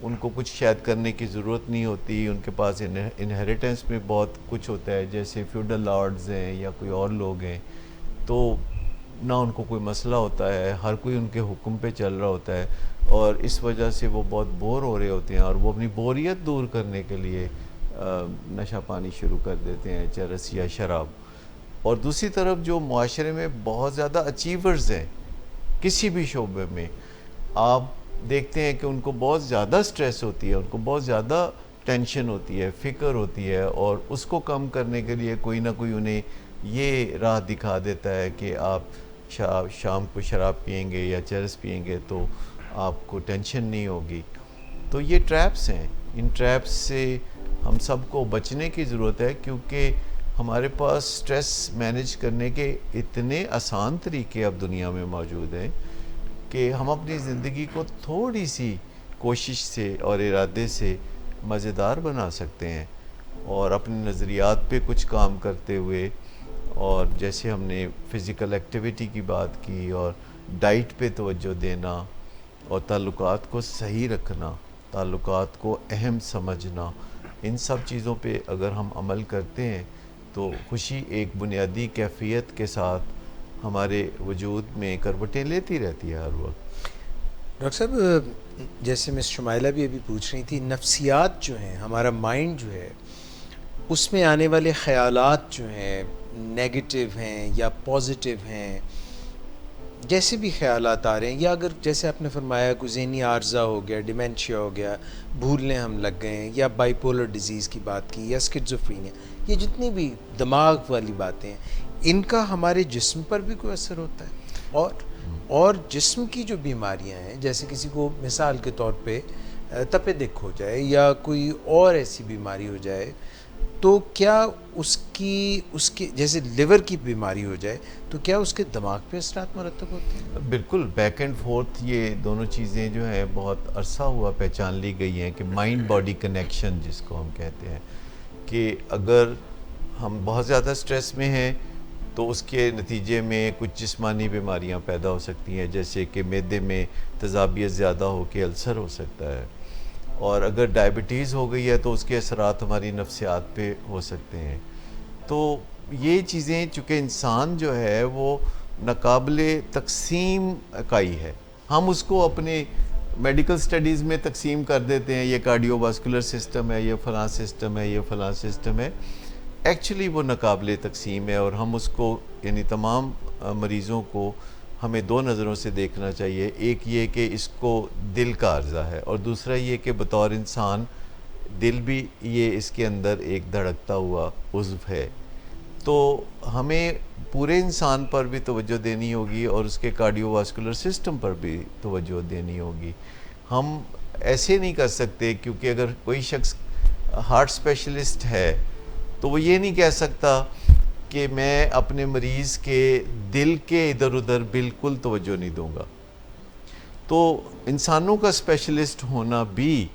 ان کو کچھ شاید کرنے کی ضرورت نہیں ہوتی، ان کے پاس انہیریٹنس میں بہت کچھ ہوتا ہے، جیسے فیوڈل لارڈز ہیں یا کوئی اور لوگ ہیں، تو نہ ان کو کوئی مسئلہ ہوتا ہے، ہر کوئی ان کے حکم پہ چل رہا ہوتا ہے، اور اس وجہ سے وہ بہت بور ہو رہے ہوتے ہیں اور وہ اپنی بوریت دور کرنے کے لیے نشہ پانی شروع کر دیتے ہیں، چرس یا شراب. اور دوسری طرف جو معاشرے میں بہت زیادہ اچیورز ہیں کسی بھی شعبے میں، آپ دیکھتے ہیں کہ ان کو بہت زیادہ سٹریس ہوتی ہے، ان کو بہت زیادہ ٹینشن ہوتی ہے، فکر ہوتی ہے، اور اس کو کم کرنے کے لیے کوئی نہ کوئی انہیں یہ راہ دکھا دیتا ہے کہ آپ شام کو شراب پئیں گے یا چرس پئیں گے تو آپ کو ٹینشن نہیں ہوگی. تو یہ ٹریپس ہیں، ان ٹریپس سے ہم سب کو بچنے کی ضرورت ہے، کیونکہ ہمارے پاس سٹریس مینیج کرنے کے اتنے آسان طریقے اب دنیا میں موجود ہیں کہ ہم اپنی زندگی کو تھوڑی سی کوشش سے اور ارادے سے مزیدار بنا سکتے ہیں، اور اپنے نظریات پہ کچھ کام کرتے ہوئے، اور جیسے ہم نے فزیکل ایکٹیویٹی کی بات کی اور ڈائٹ پہ توجہ دینا اور تعلقات کو صحیح رکھنا، تعلقات کو اہم سمجھنا، ان سب چیزوں پہ اگر ہم عمل کرتے ہیں تو خوشی ایک بنیادی کیفیت کے ساتھ ہمارے وجود میں کروٹیں لیتی رہتی ہے ہر وقت. ڈاکٹر صاحب، جیسے مس شمائلہ بھی ابھی پوچھ رہی تھی، نفسیات جو ہیں، ہمارا مائنڈ جو ہے، اس میں آنے والے خیالات جو ہیں نیگیٹو ہیں یا پازیٹیو ہیں، جیسے بھی خیالات آ رہے ہیں، یا اگر جیسے آپ نے فرمایا کوئی ذہنی عارضہ ہو گیا، ڈیمنشیا ہو گیا، بھولنے ہم لگ گئے ہیں، یا بائی پولر ڈیزیز کی بات کی، یا اسکیزوفرینیا، یہ جتنی بھی دماغ والی باتیں ہیں، ان کا ہمارے جسم پر بھی کوئی اثر ہوتا ہے؟ اور جسم کی جو بیماریاں ہیں، جیسے کسی کو مثال کے طور پہ تپے دق ہو جائے یا کوئی اور ایسی بیماری ہو جائے، تو کیا اس کی جیسے لیور کی بیماری ہو جائے تو کیا اس کے دماغ پہ اثرات مرتب ہوتے ہیں؟ بالکل، بیک اینڈ فورتھ یہ دونوں چیزیں جو ہیں بہت عرصہ ہوا پہچان لی گئی ہیں کہ مائنڈ باڈی کنیکشن جس کو ہم کہتے ہیں، کہ اگر ہم بہت زیادہ سٹریس میں ہیں تو اس کے نتیجے میں کچھ جسمانی بیماریاں پیدا ہو سکتی ہیں، جیسے کہ معدے میں تیزابیت زیادہ ہو کے السر ہو سکتا ہے، اور اگر ڈائبٹیز ہو گئی ہے تو اس کے اثرات ہماری نفسیات پہ ہو سکتے ہیں. تو یہ چیزیں چونکہ انسان جو ہے وہ ناقابل تقسیم اکائی ہے، ہم اس کو اپنے میڈیکل سٹڈیز میں تقسیم کر دیتے ہیں، یہ کارڈیو واسکولر سسٹم ہے، یہ فلاں سسٹم ہے، یہ فلاں سسٹم ہے. ایکچولی وہ ناقابل تقسیم ہے، اور ہم اس کو یعنی تمام مریضوں کو ہمیں دو نظروں سے دیکھنا چاہیے. ایک یہ کہ اس کو دل کا عرضہ ہے، اور دوسرا یہ کہ بطور انسان دل بھی یہ اس کے اندر ایک دھڑکتا ہوا عضو ہے. تو ہمیں پورے انسان پر بھی توجہ دینی ہوگی اور اس کے کارڈیو واسکولر سسٹم پر بھی توجہ دینی ہوگی. ہم ایسے نہیں کر سکتے، کیونکہ اگر کوئی شخص ہارٹ اسپیشلسٹ ہے تو وہ یہ نہیں کہہ سکتا کہ میں اپنے مریض کے دل کے ادھر ادھر بالکل توجہ نہیں دوں گا. تو انسانوں کا اسپیشلسٹ ہونا بھی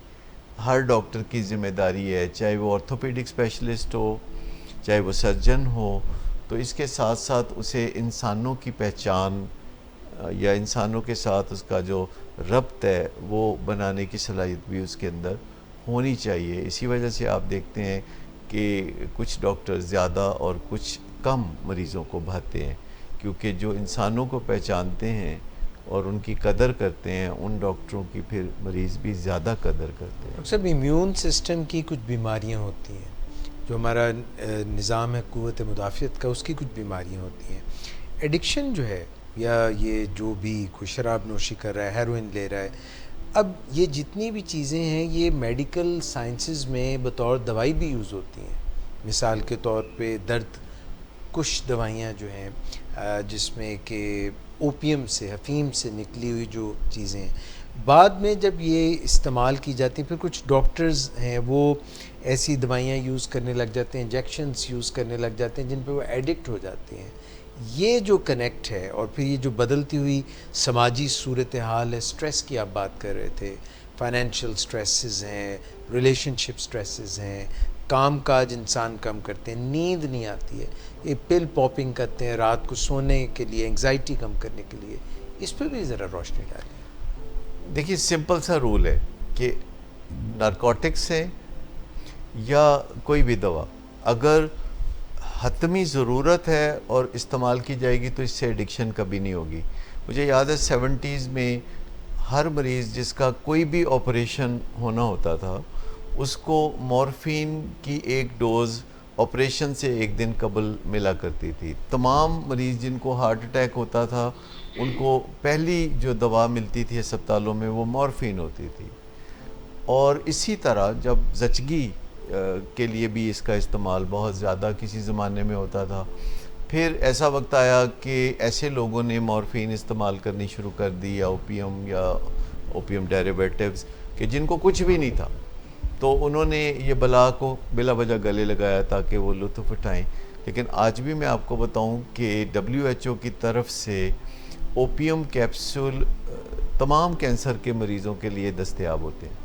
ہر ڈاکٹر کی ذمہ داری ہے، چاہے وہ آرتھوپیڈک اسپیشلسٹ ہو، چاہے وہ سرجن ہو. تو اس کے ساتھ ساتھ اسے انسانوں کی پہچان یا انسانوں کے ساتھ اس کا جو ربط ہے وہ بنانے کی صلاحیت بھی اس کے اندر ہونی چاہیے. اسی وجہ سے آپ دیکھتے ہیں کہ کچھ ڈاکٹر زیادہ اور کچھ کم مریضوں کو بھاتے ہیں، کیونکہ جو انسانوں کو پہچانتے ہیں اور ان کی قدر کرتے ہیں ان ڈاکٹروں کی پھر مریض بھی زیادہ قدر کرتے ہیں. ڈاکٹر صاحب امیون سسٹم کی کچھ بیماریاں ہوتی ہیں، جو ہمارا نظام ہے قوت مدافعت کا، اس کی کچھ بیماریاں ہوتی ہیں. ایڈکشن جو ہے یا یہ جو بھی کوئی شراب نوشی کر رہا ہے، ہیروئن لے رہا ہے، اب یہ جتنی بھی چیزیں ہیں یہ میڈیکل سائنسز میں بطور دوائی بھی یوز ہوتی ہیں. مثال کے طور پہ درد کش دوائیاں جو ہیں جس میں کہ اوپیم سے، افیم سے نکلی ہوئی جو چیزیں ہیں، بعد میں جب یہ استعمال کی جاتی ہیں پھر کچھ ڈاکٹرز ہیں وہ ایسی دوائیاں یوز کرنے لگ جاتے ہیں، انجیکشنز یوز کرنے لگ جاتے ہیں جن پہ وہ ایڈکٹ ہو جاتے ہیں. یہ جو کنیکٹ ہے اور پھر یہ جو بدلتی ہوئی سماجی صورتحال ہے، سٹریس کی آپ بات کر رہے تھے، فائنینشیل سٹریسز ہیں، ریلیشن شپ سٹریسز ہیں، کام کاج انسان کم کرتے ہیں، نیند نہیں آتی ہے، یہ پل پاپنگ کرتے ہیں رات کو سونے کے لیے، انگزائٹی کم کرنے کے لیے، اس پہ بھی ذرا روشنی ڈالیں. دیکھیے سمپل سا رول ہے کہ نارکوٹکس ہے یا کوئی بھی دوا اگر حتمی ضرورت ہے اور استعمال کی جائے گی تو اس سے ایڈکشن کبھی نہیں ہوگی. مجھے یاد ہے 70s میں ہر مریض جس کا کوئی بھی آپریشن ہونا ہوتا تھا اس کو مورفین کی ایک ڈوز آپریشن سے ایک دن قبل ملا کرتی تھی. تمام مریض جن کو ہارٹ اٹیک ہوتا تھا ان کو پہلی جو دوا ملتی تھی ہسپتالوں میں وہ مورفین ہوتی تھی. اور اسی طرح جب زچگی کے لیے بھی اس کا استعمال بہت زیادہ کسی زمانے میں ہوتا تھا، پھر ایسا وقت آیا کہ ایسے لوگوں نے مورفین استعمال کرنی شروع کر دی یا اوپیم ڈیریویٹیوز کہ جن کو کچھ بھی نہیں تھا، تو انہوں نے یہ بلا کو بلا وجہ گلے لگایا تاکہ وہ لطف اٹھائیں. لیکن آج بھی میں آپ کو بتاؤں کہ WHO کی طرف سے اوپیم کیپسول تمام کینسر کے مریضوں کے لیے دستیاب ہوتے ہیں،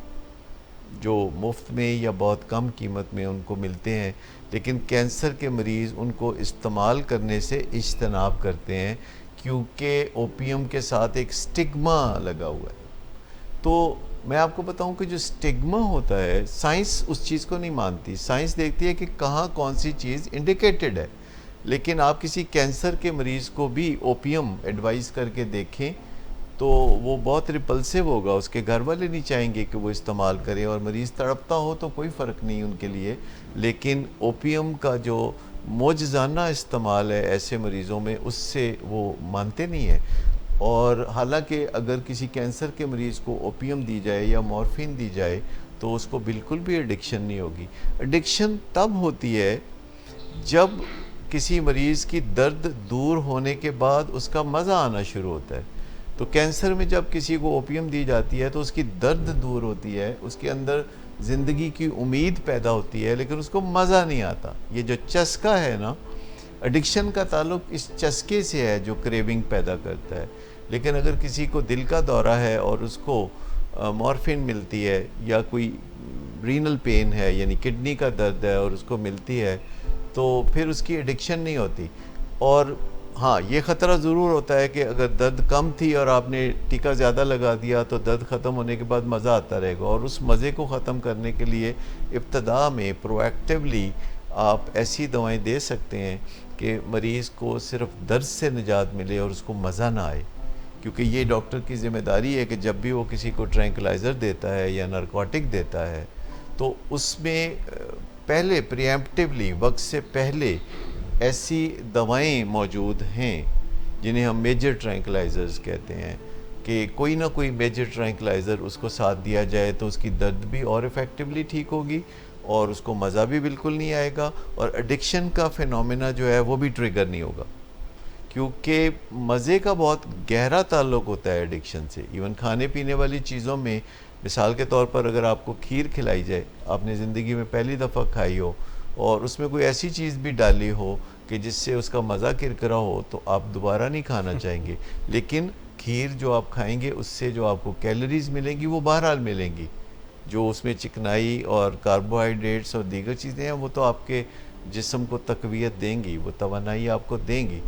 جو مفت میں یا بہت کم قیمت میں ان کو ملتے ہیں. لیکن کینسر کے مریض ان کو استعمال کرنے سے اجتناب کرتے ہیں کیونکہ اوپیم کے ساتھ ایک سٹگما لگا ہوا ہے. تو میں آپ کو بتاؤں کہ جو سٹگما ہوتا ہے سائنس اس چیز کو نہیں مانتی. سائنس دیکھتی ہے کہ کہاں کون سی چیز انڈیکیٹڈ ہے. لیکن آپ کسی کینسر کے مریض کو بھی اوپیم ایڈوائز کر کے دیکھیں تو وہ بہت ریپلسیو ہوگا. اس کے گھر والے نہیں چاہیں گے کہ وہ استعمال کریں، اور مریض تڑپتا ہو تو کوئی فرق نہیں ان کے لیے. لیکن اوپیم کا جو معجزانہ استعمال ہے ایسے مریضوں میں اس سے وہ مانتے نہیں ہیں. اور حالانکہ اگر کسی کینسر کے مریض کو اوپیم دی جائے یا مورفین دی جائے تو اس کو بالکل بھی ایڈکشن نہیں ہوگی. ایڈکشن تب ہوتی ہے جب کسی مریض کی درد دور ہونے کے بعد اس کا مزہ آنا شروع ہوتا ہے. تو کینسر میں جب کسی کو اوپیم دی جاتی ہے تو اس کی درد دور ہوتی ہے، اس کے اندر زندگی کی امید پیدا ہوتی ہے، لیکن اس کو مزہ نہیں آتا. یہ جو چسکا ہے نا، ایڈکشن کا تعلق اس چسکے سے ہے جو کریونگ پیدا کرتا ہے. لیکن اگر کسی کو دل کا دورہ ہے اور اس کو مورفین ملتی ہے، یا کوئی رینل پین ہے یعنی کڈنی کا درد ہے اور اس کو ملتی ہے، تو پھر اس کی ایڈکشن نہیں ہوتی. اور ہاں یہ خطرہ ضرور ہوتا ہے کہ اگر درد کم تھی اور آپ نے ٹیکہ زیادہ لگا دیا تو درد ختم ہونے کے بعد مزہ آتا رہے گا. اور اس مزے کو ختم کرنے کے لیے ابتدا میں پروایکٹیولی آپ ایسی دوائیں دے سکتے ہیں کہ مریض کو صرف درد سے نجات ملے اور اس کو مزہ نہ آئے. کیونکہ یہ ڈاکٹر کی ذمہ داری ہے کہ جب بھی وہ کسی کو ٹرینکلائزر دیتا ہے یا نارکوٹک دیتا ہے تو اس میں پہلے پریمپٹیولی وقت سے پہلے ایسی دوائیں موجود ہیں جنہیں ہم میجر ٹرینکلائزرز کہتے ہیں کہ کوئی نہ کوئی میجر ٹرینکلائزر اس کو ساتھ دیا جائے تو اس کی درد بھی اور افیکٹولی ٹھیک ہوگی اور اس کو مزہ بھی بالکل نہیں آئے گا، اور ایڈکشن کا فینومینا جو ہے وہ بھی ٹریگر نہیں ہوگا. کیونکہ مزے کا بہت گہرا تعلق ہوتا ہے ایڈکشن سے. ایون کھانے پینے والی چیزوں میں مثال کے طور پر اگر آپ کو کھیر کھلائی جائے، آپ نے زندگی میں پہلی دفعہ کھائی ہو اور اس میں کوئی ایسی چیز بھی ڈالی ہو کہ جس سے اس کا مزہ کرکرا ہو تو آپ دوبارہ نہیں کھانا چاہیں گے. لیکن کھیر جو آپ کھائیں گے اس سے جو آپ کو کیلوریز ملیں گی وہ بہرحال ملیں گی. جو اس میں چکنائی اور کاربوہائیڈریٹس اور دیگر چیزیں ہیں وہ تو آپ کے جسم کو تقویت دیں گی، وہ توانائی آپ کو دیں گی.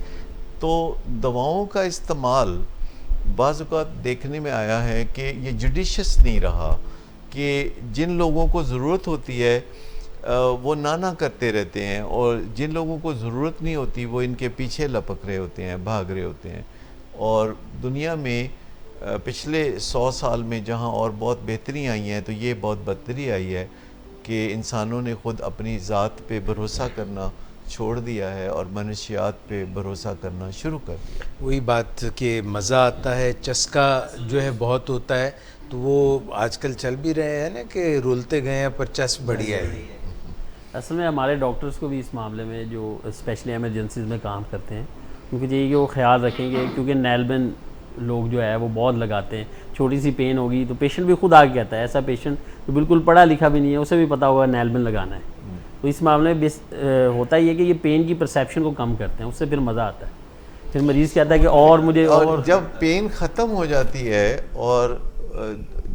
تو دواؤں کا استعمال بعض اوقات دیکھنے میں آیا ہے کہ یہ جوڈیشس نہیں رہا، کہ جن لوگوں کو ضرورت ہوتی ہے وہ نہ کرتے رہتے ہیں، اور جن لوگوں کو ضرورت نہیں ہوتی وہ ان کے پیچھے لپک رہے ہوتے ہیں، بھاگ رہے ہوتے ہیں. اور دنیا میں پچھلے 100 سال میں جہاں اور بہت بہتری آئی ہیں، تو یہ بہت بدتری آئی ہے کہ انسانوں نے خود اپنی ذات پہ بھروسہ کرنا چھوڑ دیا ہے اور منشیات پہ بھروسہ کرنا شروع کر دیا. وہی بات کہ مزہ آتا ہے، چسکا جو ہے بہت ہوتا ہے، تو وہ آج کل چل بھی رہے ہیں نا کہ رولتے گئے ہیں پر چسپ بڑھیا ہے. اصل میں ہمارے ڈاکٹرز کو بھی اس معاملے میں جو اسپیشلی ایمرجنسیز میں کام کرتے ہیں، کیونکہ چاہیے کہ وہ خیال رکھیں گے، کیونکہ نیلبن لوگ جو ہے وہ بہت لگاتے ہیں. چھوٹی سی پین ہوگی تو پیشنٹ بھی خود آگے کہتا ہے، ایسا پیشنٹ جو بالکل پڑھا لکھا بھی نہیں ہے اسے بھی پتہ ہوگا نیلبن لگانا ہے. تو اس معاملے میں ہوتا ہی ہے کہ یہ پین کی پرسیپشن کو کم کرتے ہیں، اس سے پھر مزہ آتا ہے. پھر مریض کہتا ہے کہ اور مجھے اور جب پین ختم ہو جاتی ہے اور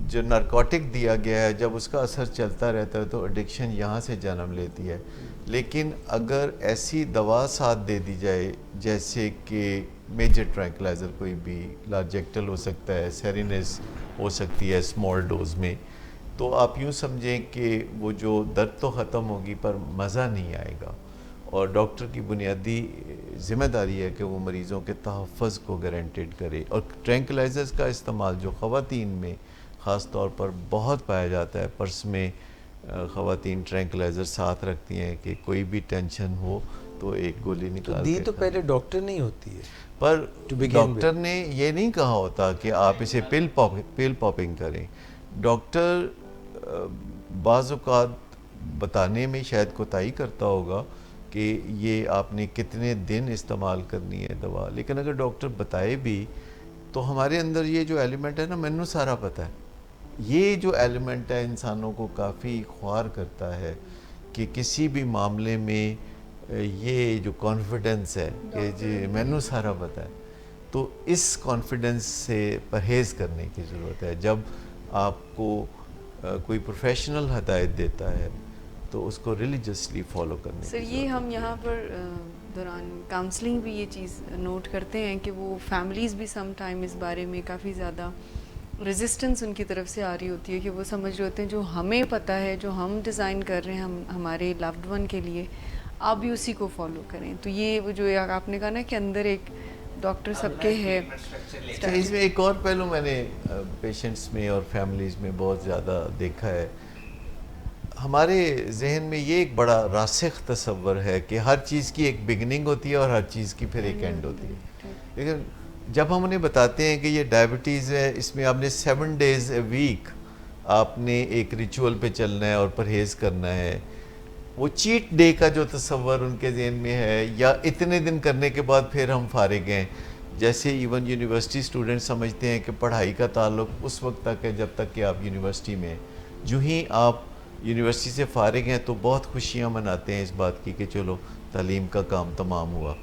جو نارکوٹک دیا گیا ہے جب اس کا اثر چلتا رہتا ہے تو ایڈکشن یہاں سے جنم لیتی ہے. لیکن اگر ایسی دوا ساتھ دے دی جائے جیسے کہ میجر ٹرینکلائزر، کوئی بھی لارجیکٹل ہو سکتا ہے، سیرینس ہو سکتی ہے اسمال ڈوز میں، تو آپ یوں سمجھیں کہ وہ جو درد تو ختم ہوگی پر مزہ نہیں آئے گا. اور ڈاکٹر کی بنیادی ذمہ داری ہے کہ وہ مریضوں کے تحفظ کو گارنٹیڈ کرے. اور ٹرینکلائزرز کا استعمال جو خواتین میں خاص طور پر بہت پایا جاتا ہے، پرس میں خواتین ٹرینکلائزر ساتھ رکھتی ہیں کہ کوئی بھی ٹینشن ہو تو ایک گولی نکال دی کے تو پہلے ڈاکٹر نہیں ہوتی ہے، پر ڈاکٹر نے یہ نہیں کہا ہوتا کہ آپ اسے پل پاپنگ کریں. ڈاکٹر بعض اوقات بتانے میں شاید کوتاہی کرتا ہوگا کہ یہ آپ نے کتنے دن استعمال کرنی ہے دوا، لیکن اگر ڈاکٹر بتائے بھی تو ہمارے اندر یہ جو ایلیمنٹ ہے نا، مینوں سارا پتہ ہے. یہ جو ایلیمنٹ ہے انسانوں کو کافی خوار کرتا ہے کہ کسی بھی معاملے میں یہ جو کانفیڈنس ہے کہ جی مینوں سارا پتہ ہے، تو اس کانفیڈنس سے پرہیز کرنے کی ضرورت ہے. جب آپ کو کوئی پروفیشنل ہدایت دیتا ہے تو اس کو ریلیجسلی فالو کرنے کی ضرورت ہے. سر یہ ہم یہاں پر دوران کاؤنسلنگ بھی یہ چیز نوٹ کرتے ہیں کہ وہ فیملیز بھی سم ٹائم اس بارے میں کافی زیادہ ریزسٹنس ان کی طرف سے آ رہی ہوتی ہے کہ وہ سمجھ رہے ہوتے ہیں جو ہمیں پتہ ہے، جو ہم ڈیزائن کر رہے ہیں ہمارے لوڈ ون کے لیے، آپ بھی اسی کو فالو کریں. تو یہ وہ جو آپ نے کہا نا کہ اندر ایک ڈاکٹر سب کے ہے. اس میں ایک اور پہلو میں نے پیشنٹس میں اور فیملیز میں بہت زیادہ دیکھا ہے. ہمارے ذہن میں یہ ایک بڑا راسخ تصور ہے کہ ہر چیز کی ایک بگننگ ہوتی ہے اور ہر چیز کی پھر ایک اینڈ ہوتی ہے. لیکن جب ہم انہیں بتاتے ہیں کہ یہ ڈائبٹیز ہے، اس میں آپ نے 7 days a week آپ نے ایک ریچول پہ چلنا ہے اور پرہیز کرنا ہے، وہ چیٹ ڈے کا جو تصور ان کے ذہن میں ہے یا اتنے دن کرنے کے بعد پھر ہم فارغ ہیں، جیسے ایون یونیورسٹی اسٹوڈنٹ سمجھتے ہیں کہ پڑھائی کا تعلق اس وقت تک ہے جب تک کہ آپ یونیورسٹی میں ہیں. جو ہی آپ یونیورسٹی سے فارغ ہیں تو بہت خوشیاں مناتے ہیں اس بات کی کہ چلو تعلیم کا کام تمام ہوا.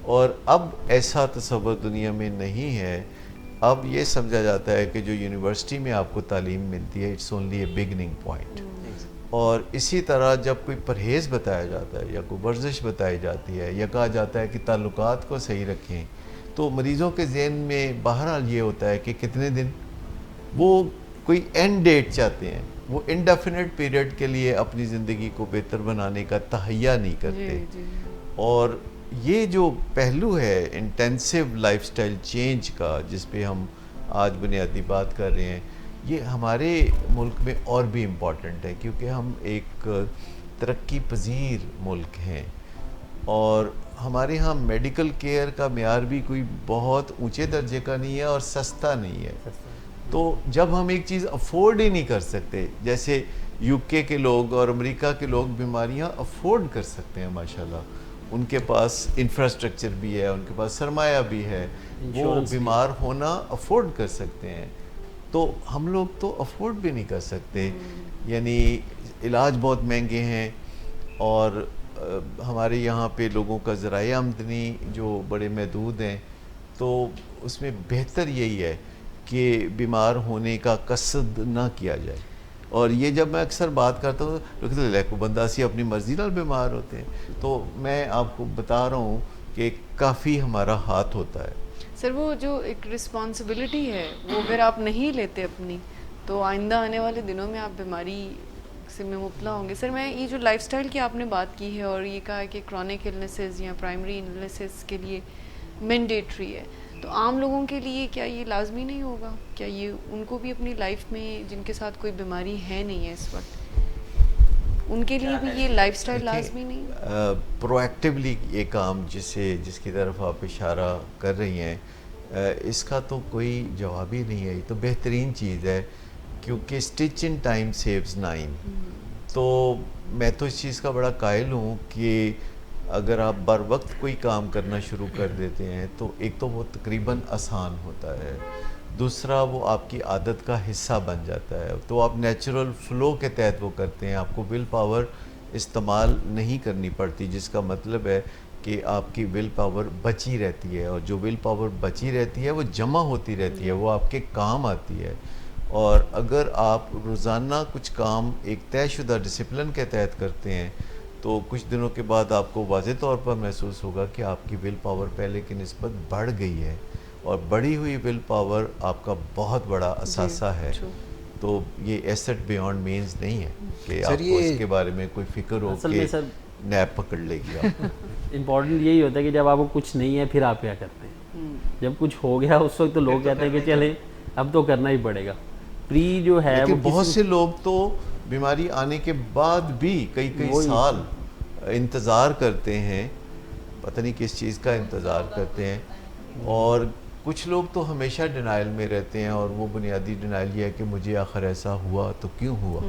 اور اب ایسا تصور دنیا میں نہیں ہے. اب یہ سمجھا جاتا ہے کہ جو یونیورسٹی میں آپ کو تعلیم ملتی ہے it's only a beginning point. اور اسی طرح جب کوئی پرہیز بتایا جاتا ہے یا کوئی ورزش بتائی جاتی ہے یا کہا جاتا ہے کہ تعلقات کو صحیح رکھیں، تو مریضوں کے ذہن میں بہرحال یہ ہوتا ہے کہ کتنے دن، وہ کوئی اینڈ ڈیٹ چاہتے ہیں، وہ انڈیفینٹ پیریڈ کے لیے اپنی زندگی کو بہتر بنانے کا تہیہ نہیں کرتے. اور یہ جو پہلو ہے انٹینسو لائف سٹائل چینج کا جس پہ ہم آج بنیادی بات کر رہے ہیں، یہ ہمارے ملک میں اور بھی امپورٹنٹ ہے کیونکہ ہم ایک ترقی پذیر ملک ہیں اور ہمارے ہاں میڈیکل کیئر کا معیار بھی کوئی بہت اونچے درجے کا نہیں ہے اور سستا نہیں ہے. تو جب ہم ایک چیز افورڈ ہی نہیں کر سکتے، جیسے یو کے کے لوگ اور امریکہ کے لوگ بیماریاں افورڈ کر سکتے ہیں ماشاءاللہ، ان کے پاس انفراسٹرکچر بھی ہے، ان کے پاس سرمایہ بھی ہے، وہ بیمار ہونا افورڈ کر سکتے ہیں، تو ہم لوگ تو افورڈ بھی نہیں کر سکتے. یعنی علاج بہت مہنگے ہیں اور ہمارے یہاں پہ لوگوں کا ذرائع آمدنی جو بڑے محدود ہیں، تو اس میں بہتر یہی ہے کہ بیمار ہونے کا قصد نہ کیا جائے. اور یہ جب میں اکثر بات کرتا ہوں تو کہتے ہیں بندہ سی اپنی مرضی نال بیمار ہوتے ہیں. تو میں آپ کو بتا رہا ہوں کہ کافی ہمارا ہاتھ ہوتا ہے. سر وہ جو ایک رسپانسبلٹی ہے وہ اگر آپ نہیں لیتے اپنی تو آئندہ آنے والے دنوں میں آپ بیماری سے میں مبتلا ہوں گے. سر میں یہ جو لائف سٹائل کی آپ نے بات کی ہے اور یہ کہا کہ کرونک النیسز یا پرائمری النیسز کے لیے مینڈیٹری ہے, تو عام لوگوں کے لیے کیا یہ لازمی نہیں ہوگا؟ کیا یہ ان کو بھی اپنی لائف میں جن کے ساتھ کوئی بیماری ہے نہیں ہے اس وقت, ان کے لیے بھی یہ لائف سٹائل لازمی نہیں ہے؟ پرو ایکٹیولی یہ کام جس کی طرف آپ اشارہ کر رہی ہیں, اس کا تو کوئی جواب ہی نہیں ہے. یہ تو بہترین چیز ہے کیونکہ اسٹچ ان ٹائم سیوز 9. تو میں تو اس چیز کا بڑا قائل ہوں کہ اگر آپ بر وقت کوئی کام کرنا شروع کر دیتے ہیں تو ایک تو وہ تقریباً آسان ہوتا ہے, دوسرا وہ آپ کی عادت کا حصہ بن جاتا ہے. تو آپ نیچرل فلو کے تحت وہ کرتے ہیں, آپ کو ول پاور استعمال نہیں کرنی پڑتی, جس کا مطلب ہے کہ آپ کی ول پاور بچی رہتی ہے, اور جو ول پاور بچی رہتی ہے وہ جمع ہوتی رہتی ہے, وہ آپ کے کام آتی ہے. اور اگر آپ روزانہ کچھ کام ایک طے شدہ ڈسپلن کے تحت کرتے ہیں تو کچھ دنوں کے بعد آپ کو واضح طور پر محسوس ہوگا کہ آپ کی ول پاور پہلے کی نسبت بڑھ گئی ہے, اور بڑھی ہوئی ول پاور آپ کا بہت بڑا اثاثہ ہے. تو یہ ایسٹ بیونڈ مینز نہیں ہے کہ آپ کو اس کے بارے میں کوئی فکر ہو کہ نیپ پکڑ لے گی آپ. امپورٹنٹ یہی ہوتا ہے کہ جب آپ کو کچھ نہیں ہے پھر آپ کیا کرتے ہیں. جب کچھ ہو گیا اس وقت تو لوگ کہتے ہیں کہ چلیں اب تو کرنا ہی پڑے گا. پری جو ہے وہ بہت سے لوگ تو بیماری آنے کے بعد بھی کئی سال انتظار کرتے ہیں, پتہ نہیں کس چیز کا انتظار کرتے ہیں, اور کچھ لوگ تو ہمیشہ ڈینائل میں رہتے ہیں, اور وہ بنیادی ڈینائل یہ ہے کہ مجھے آخر ایسا ہوا تو کیوں ہوا.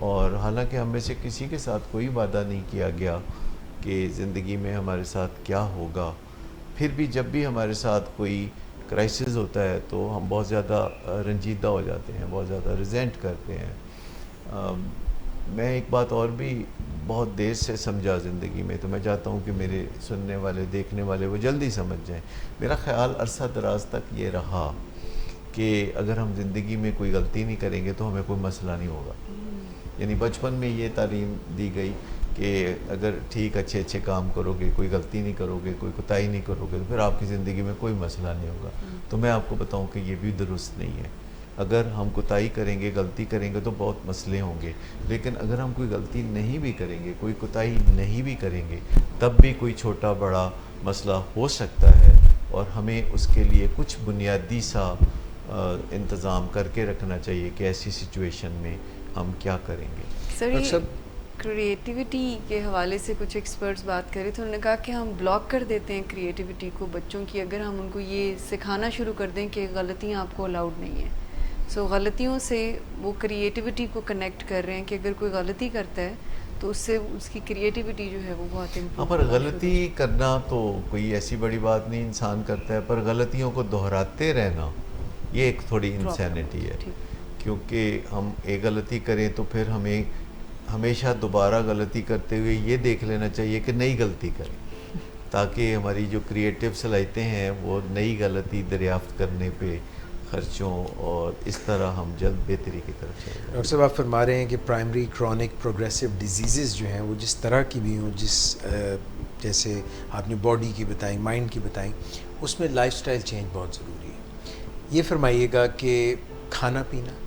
اور حالانکہ ہم میں سے کسی کے ساتھ کوئی وعدہ نہیں کیا گیا کہ زندگی میں ہمارے ساتھ کیا ہوگا. پھر بھی جب بھی ہمارے ساتھ کوئی کرائسس ہوتا ہے تو ہم بہت زیادہ رنجیدہ ہو جاتے ہیں, بہت زیادہ ریزینٹ کرتے ہیں. میں ایک بات اور بھی بہت دیر سے سمجھا زندگی میں, تو میں چاہتا ہوں کہ میرے سننے والے دیکھنے والے وہ جلدی سمجھ جائیں. میرا خیال عرصہ دراز تک یہ رہا کہ اگر ہم زندگی میں کوئی غلطی نہیں کریں گے تو ہمیں کوئی مسئلہ نہیں ہوگا. یعنی بچپن میں یہ تعلیم دی گئی کہ اگر ٹھیک اچھے کام کرو گے, کوئی غلطی نہیں کرو گے, کوئی کوتاہی نہیں کرو گے, تو پھر آپ کی زندگی میں کوئی مسئلہ نہیں ہوگا. تو میں آپ کو بتاؤں کہ یہ بھی درست نہیں ہے. اگر ہم کوتاہی کریں گے, غلطی کریں گے تو بہت مسئلے ہوں گے, لیکن اگر ہم کوئی غلطی نہیں بھی کریں گے, کوئی کوتاہی نہیں بھی کریں گے, تب بھی کوئی چھوٹا بڑا مسئلہ ہو سکتا ہے, اور ہمیں اس کے لیے کچھ بنیادی سا انتظام کر کے رکھنا چاہیے کہ ایسی سچویشن میں ہم کیا کریں گے. سر کریٹیوٹی کے حوالے سے کچھ ایکسپرٹس بات کرے تو انہوں نے کہا کہ ہم بلاک کر دیتے ہیں کریٹیوٹی کو بچوں کی, اگر ہم ان کو یہ سکھانا شروع کر دیں کہ غلطیاں آپ کو الاؤڈ نہیں ہیں. سو غلطیوں سے وہ کریٹیوٹی کو کنیکٹ کر رہے ہیں کہ اگر کوئی غلطی کرتا ہے تو اس سے اس کی کریٹیوٹی جو ہے وہ بہت امپروو. پر غلطی کرنا تو کوئی ایسی بڑی بات نہیں, انسان کرتا ہے, پر غلطیوں کو دہراتے رہنا یہ ایک تھوڑی انسینٹی ہے. کیونکہ ہم ایک غلطی کریں تو پھر ہمیں ہمیشہ دوبارہ غلطی کرتے ہوئے یہ دیکھ لینا چاہیے کہ نئی غلطی کریں, تاکہ ہماری جو کریٹیو صلاحیتیں ہیں وہ نئی غلطی دریافت کرنے پہ خرچوں, اور اس طرح ہم جلد بہتری کی طرف چلیں. ڈاکٹر صاحب آپ فرما رہے ہیں کہ پرائمری کرونک پروگریسو ڈیزیزز جو ہیں وہ جس طرح کی بھی ہوں, جیسے آپ نے باڈی کی بتائیں, مائنڈ کی بتائیں, اس میں لائف سٹائل چینج بہت ضروری ہے. یہ فرمائیے گا کہ کھانا پینا,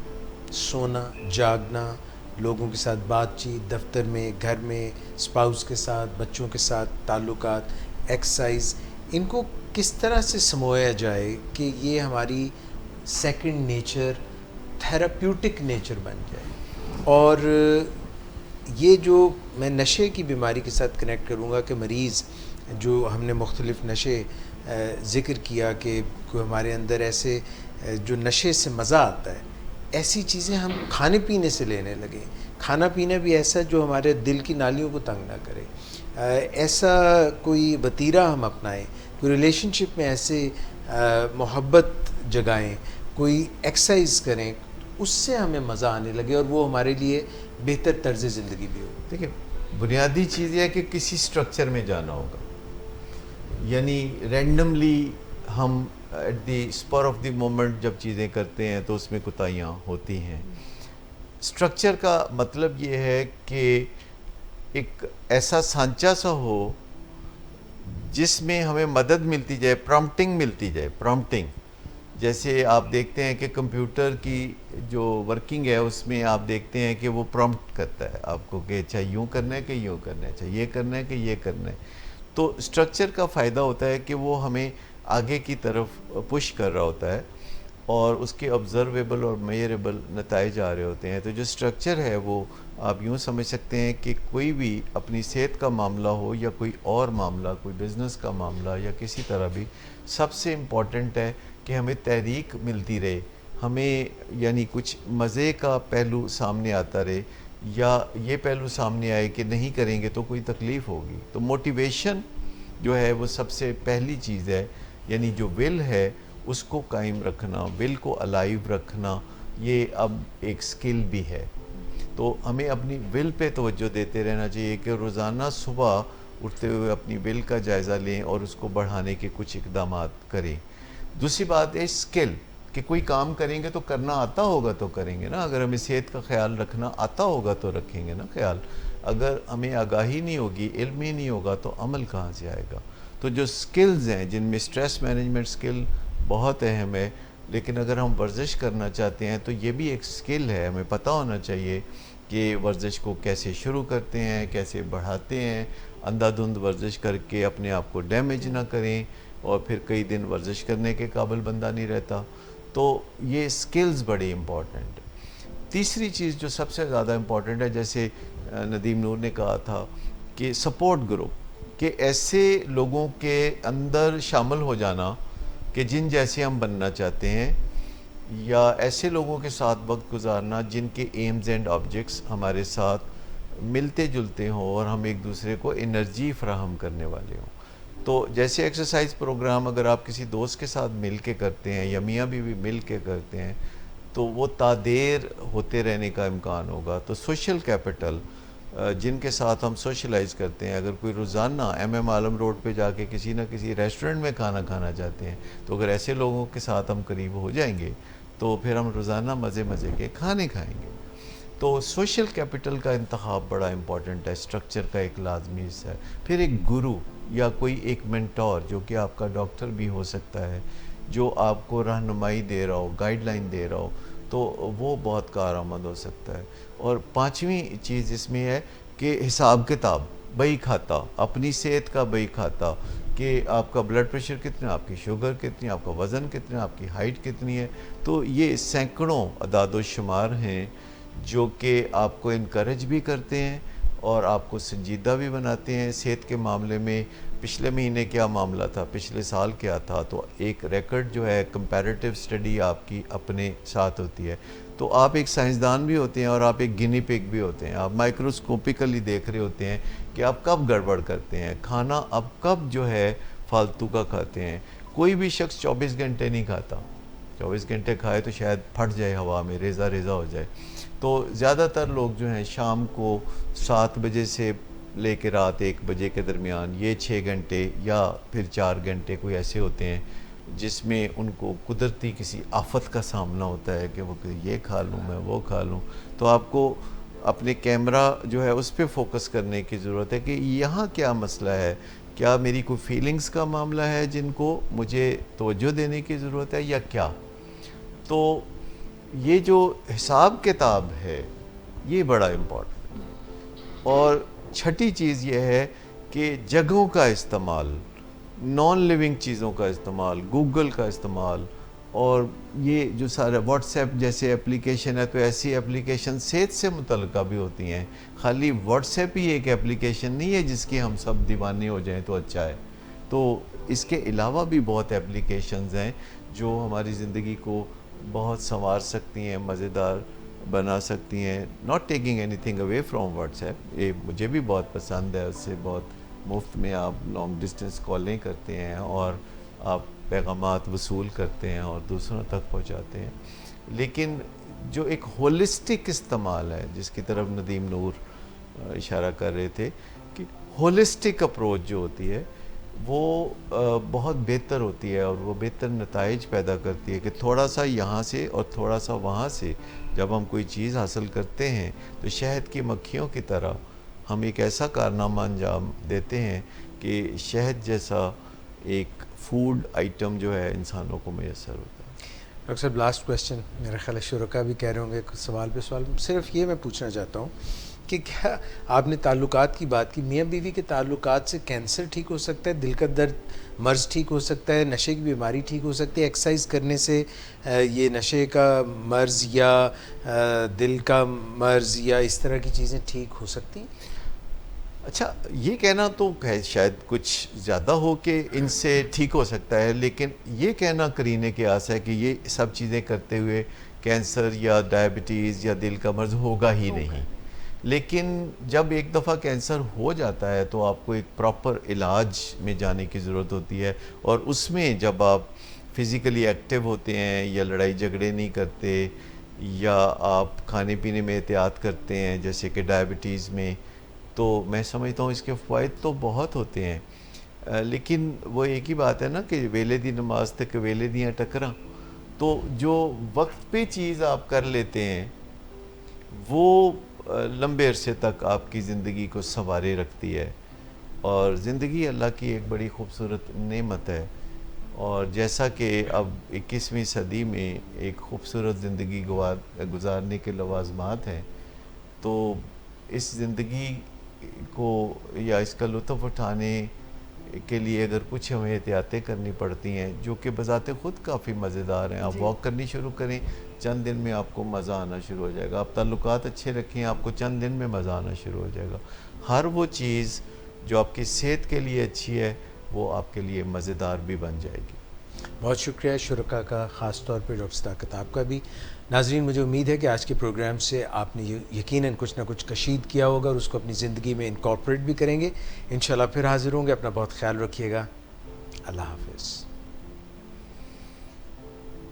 سونا, جاگنا, لوگوں کے ساتھ بات چیت, دفتر میں, گھر میں, اسپاؤس کے ساتھ, بچوں کے ساتھ تعلقات, ایکسرسائز, ان کو کس طرح سے سمویا جائے کہ یہ ہماری سیکنڈ نیچر, تھیراپیوٹک نیچر بن جائے. اور یہ جو میں نشے کی بیماری کے ساتھ کنیکٹ کروں گا کہ مریض جو ہم نے مختلف نشے ذکر کیا کہ کوئی ہمارے اندر ایسے جو نشے سے مزہ آتا ہے, ایسی چیزیں ہم کھانے پینے سے لینے لگیں. کھانا پینا بھی ایسا جو ہمارے دل کی نالیوں کو تنگ نہ کرے, ایسا کوئی وتیرہ ہم اپنائیں, کوئی ریلیشن شپ میں ایسے محبت جگائیں, کوئی ایکسرسائز کریں, اس سے ہمیں مزہ آنے لگے اور وہ ہمارے لیے بہتر طرز زندگی بھی ہو. دیکھیں بنیادی چیز یہ ہے کہ کسی سٹرکچر میں جانا ہوگا. یعنی رینڈملی ہم at the spur of the moment جب چیزیں کرتے ہیں تو اس میں کوتاہیاں ہوتی ہیں. اسٹرکچر کا مطلب یہ ہے کہ ایک ایسا سانچہ سا ہو جس میں ہمیں مدد ملتی جائے، پرومپٹنگ ملتی جائے، پرومپٹنگ. جیسے آپ دیکھتے ہیں کہ کمپیوٹر کی جو ورکنگ ہے اس میں آپ دیکھتے ہیں کہ وہ پرومپٹ کرتا ہے آپ کو کہ اچھا یوں کرنا ہے کہ یوں کرنا ہے، اچھا یہ کرنا ہے کہ یہ کرنا ہے. تو اسٹرکچر کا فائدہ ہوتا ہے کہ وہ ہمیں آگے کی طرف پش کر رہا ہوتا ہے اور اس کے آبزرویبل اور میئریبل نتائج آ رہے ہوتے ہیں. تو جو اسٹرکچر ہے وہ آپ یوں سمجھ سکتے ہیں کہ کوئی بھی اپنی صحت کا معاملہ ہو یا کوئی اور معاملہ، کوئی بزنس کا معاملہ یا کسی طرح بھی، سب سے امپورٹنٹ ہے کہ ہمیں تحریک ملتی رہے، ہمیں یعنی کچھ مزے کا پہلو سامنے آتا رہے یا یہ پہلو سامنے آئے کہ نہیں کریں گے تو کوئی تکلیف ہوگی. تو موٹیویشن جو ہے وہ سب سے پہلی چیز ہے، یعنی جو ول ہے اس کو قائم رکھنا، ول کو الائیو رکھنا، یہ اب ایک سکل بھی ہے. تو ہمیں اپنی ول پہ توجہ دیتے رہنا چاہیے کہ روزانہ صبح اٹھتے ہوئے اپنی ول کا جائزہ لیں اور اس کو بڑھانے کے کچھ اقدامات کریں. دوسری بات ہے سکل، کہ کوئی کام کریں گے تو کرنا آتا ہوگا تو کریں گے نا. اگر ہمیں صحت کا خیال رکھنا آتا ہوگا تو رکھیں گے نا خیال. اگر ہمیں آگاہی نہیں ہوگی، علم ہی نہیں ہوگا تو عمل کہاں سے آئے گا. تو جو سکلز ہیں جن میں سٹریس مینجمنٹ سکل بہت اہم ہے، لیکن اگر ہم ورزش کرنا چاہتے ہیں تو یہ بھی ایک سکل ہے. ہمیں پتہ ہونا چاہیے کہ ورزش کو کیسے شروع کرتے ہیں، کیسے بڑھاتے ہیں. اندھا دھند ورزش کر کے اپنے آپ کو ڈیمیج نہ کریں اور پھر کئی دن ورزش کرنے کے قابل بندہ نہیں رہتا. تو یہ سکلز بڑی امپورٹنٹ. تیسری چیز جو سب سے زیادہ امپورٹنٹ ہے، جیسے ندیم نور نے کہا تھا کہ سپورٹ گروپ، کہ ایسے لوگوں کے اندر شامل ہو جانا کہ جن جیسے ہم بننا چاہتے ہیں، یا ایسے لوگوں کے ساتھ وقت گزارنا جن کے ایمز اینڈ آبجیکٹس ہمارے ساتھ ملتے جلتے ہوں اور ہم ایک دوسرے کو انرجی فراہم کرنے والے ہوں. تو جیسے ایکسرسائز پروگرام اگر آپ کسی دوست کے ساتھ مل کے کرتے ہیں یا میاں بیوی مل کے کرتے ہیں تو وہ تادیر ہوتے رہنے کا امکان ہوگا. تو سوشل کیپٹل، جن کے ساتھ ہم سوشلائز کرتے ہیں، اگر کوئی روزانہ ایم عالم روڈ پہ جا کے کسی نہ کسی ریسٹورنٹ میں کھانا کھانا چاہتے ہیں، تو اگر ایسے لوگوں کے ساتھ ہم قریب ہو جائیں گے تو پھر ہم روزانہ مزے کے کھانے کھائیں گے. تو سوشل کیپٹل کا انتخاب بڑا امپورٹنٹ ہے، سٹرکچر کا ایک لازمی حصہ ہے. پھر ایک گرو یا کوئی ایک مینٹور، جو کہ آپ کا ڈاکٹر بھی ہو سکتا ہے، جو آپ کو رہنمائی دے رہا ہو، گائیڈ لائن دے رہا ہو، تو وہ بہت کارآمد ہو سکتا ہے. اور پانچویں چیز اس میں ہے کہ حساب کتاب، بہی کھاتا، اپنی صحت کا بہی کھاتا، کہ آپ کا بلڈ پریشر کتنا، آپ کی شوگر کتنی، آپ کا وزن کتنا، آپ کی ہائٹ کتنی ہے. تو یہ سینکڑوں اعداد و شمار ہیں جو کہ آپ کو انکریج بھی کرتے ہیں اور آپ کو سنجیدہ بھی بناتے ہیں. صحت کے معاملے میں پچھلے مہینے کیا معاملہ تھا، پچھلے سال کیا تھا، تو ایک ریکارڈ جو ہے کمپیریٹیو اسٹڈی آپ کی اپنے ساتھ ہوتی ہے. تو آپ ایک سائنسدان بھی ہوتے ہیں اور آپ ایک گنی پگ بھی ہوتے ہیں. آپ مائکروسکوپیکلی دیکھ رہے ہوتے ہیں کہ آپ کب گڑبڑ کرتے ہیں، کھانا آپ کب جو ہے فالتو کا کھاتے ہیں. کوئی بھی شخص 24 گھنٹے نہیں کھاتا. 24 گھنٹے کھائے تو شاید پھٹ جائے ہوا میں، ریزہ ہو جائے. تو زیادہ تر لوگ جو ہیں شام کو 7 بجے سے لے کے رات 1 بجے کے درمیان یہ 6 گھنٹے یا پھر 4 گھنٹے کوئی ایسے ہوتے ہیں جس میں ان کو قدرتی کسی آفت کا سامنا ہوتا ہے کہ وہ یہ کھا لوں، میں وہ کھا لوں. تو آپ کو اپنے کیمرہ جو ہے اس پہ فوکس کرنے کی ضرورت ہے کہ یہاں کیا مسئلہ ہے، کیا میری کوئی فیلنگز کا معاملہ ہے جن کو مجھے توجہ دینے کی ضرورت ہے یا کیا. تو یہ جو حساب کتاب ہے یہ بڑا امپورٹنٹ ہے. اور چھٹی چیز یہ ہے کہ جگہوں کا استعمال، نان لیونگ چیزوں کا استعمال، گوگل کا استعمال، اور یہ جو سارے واٹس ایپ جیسے اپلیکیشن ہے، تو ایسی اپلیکیشن صحت سے متعلقہ بھی ہوتی ہیں. خالی واٹس ایپ ہی ایک اپلیکیشن نہیں ہے جس کی ہم سب دیوانے ہو جائیں تو اچھا ہے. تو اس کے علاوہ بھی بہت اپلیکیشنز ہیں جو ہماری زندگی کو بہت سنوار سکتی ہیں، مزیدار بنا سکتی ہیں. Not taking any thing away from what's app, یہ مجھے بھی بہت پسند ہے. اس سے بہت مفت میں آپ لانگ ڈسٹینس کالیں کرتے ہیں اور آپ پیغامات وصول کرتے ہیں اور دوسروں تک پہنچاتے ہیں. لیکن جو ایک ہولسٹک استعمال ہے جس کی طرف ندیم نور اشارہ کر رہے تھے، کہ ہولسٹک اپروچ جو ہوتی ہے وہ بہت بہتر ہوتی ہے اور وہ بہتر نتائج پیدا کرتی ہے کہ تھوڑا سا یہاں سے اور تھوڑا سا وہاں سے جب ہم کوئی چیز حاصل کرتے ہیں تو شہد کی مکھیوں کی طرح ہم ایک ایسا کارنامہ انجام دیتے ہیں کہ شہد جیسا ایک فوڈ آئٹم جو ہے انسانوں کو میسر ہوتا ہے. ڈاکٹر صاحب لاسٹ کویسچن، میرا خیال ہے شرکا بھی کہہ رہے ہوں گے سوال پہ سوال، صرف یہ میں پوچھنا چاہتا ہوں کہ کیا آپ نے تعلقات کی بات کی، میاں بیوی کے تعلقات سے کینسر ٹھیک ہو سکتا ہے، دل کا درد مرض ٹھیک ہو سکتا ہے، نشے کی بیماری ٹھیک ہو سکتی ہے، ایکسرسائز کرنے سے یہ نشے کا مرض یا دل کا مرض یا اس طرح کی چیزیں ٹھیک ہو سکتی ہیں؟ اچھا یہ کہنا تو شاید کچھ زیادہ ہو کہ ان سے ٹھیک ہو سکتا ہے، لیکن یہ کہنا کرینے کے آس ہے کہ یہ سب چیزیں کرتے ہوئے کینسر یا ڈائبٹیز یا دل کا مرض ہوگا ہی نہیں. لیکن جب ایک دفعہ کینسر ہو جاتا ہے تو آپ کو ایک پراپر علاج میں جانے کی ضرورت ہوتی ہے، اور اس میں جب آپ فزیکلی ایکٹیو ہوتے ہیں یا لڑائی جھگڑے نہیں کرتے یا آپ کھانے پینے میں احتیاط کرتے ہیں جیسے کہ ڈائبٹیز میں، تو میں سمجھتا ہوں اس کے فوائد تو بہت ہوتے ہیں. لیکن وہ ایک ہی بات ہے نا کہ ویلے دی نماز تک ویلے دیاں ٹکراں، تو جو وقت پہ چیز آپ کر لیتے ہیں وہ لمبے عرصے تک آپ کی زندگی کو سنوارے رکھتی ہے. اور زندگی اللہ کی ایک بڑی خوبصورت نعمت ہے، اور جیسا کہ اب 21ویں صدی میں ایک خوبصورت زندگی گزارنے کے لوازمات ہیں، تو اس زندگی کو یا اس کا لطف اٹھانے کے لیے اگر کچھ ہمیں احتیاطیں کرنی پڑتی ہیں جو کہ بذات خود کافی مزیدار ہیں. آپ واک کرنی شروع کریں، چند دن میں آپ کو مزہ آنا شروع ہو جائے گا. آپ تعلقات اچھے رکھیں، آپ کو چند دن میں مزہ آنا شروع ہو جائے گا. ہر وہ چیز جو آپ کی صحت کے لیے اچھی ہے وہ آپ کے لیے مزیدار بھی بن جائے گی. بہت شکریہ شرکا کا، خاص طور پہ ڈاکٹر صداقت آپ کا بھی. ناظرین مجھے امید ہے کہ آج کے پروگرام سے آپ نے یقیناً کچھ نہ کچھ کشید کیا ہوگا اور اس کو اپنی زندگی میں انکارپوریٹ بھی کریں گے. انشاءاللہ پھر حاضر ہوں گے. اپنا بہت خیال رکھیے گا. اللہ حافظ.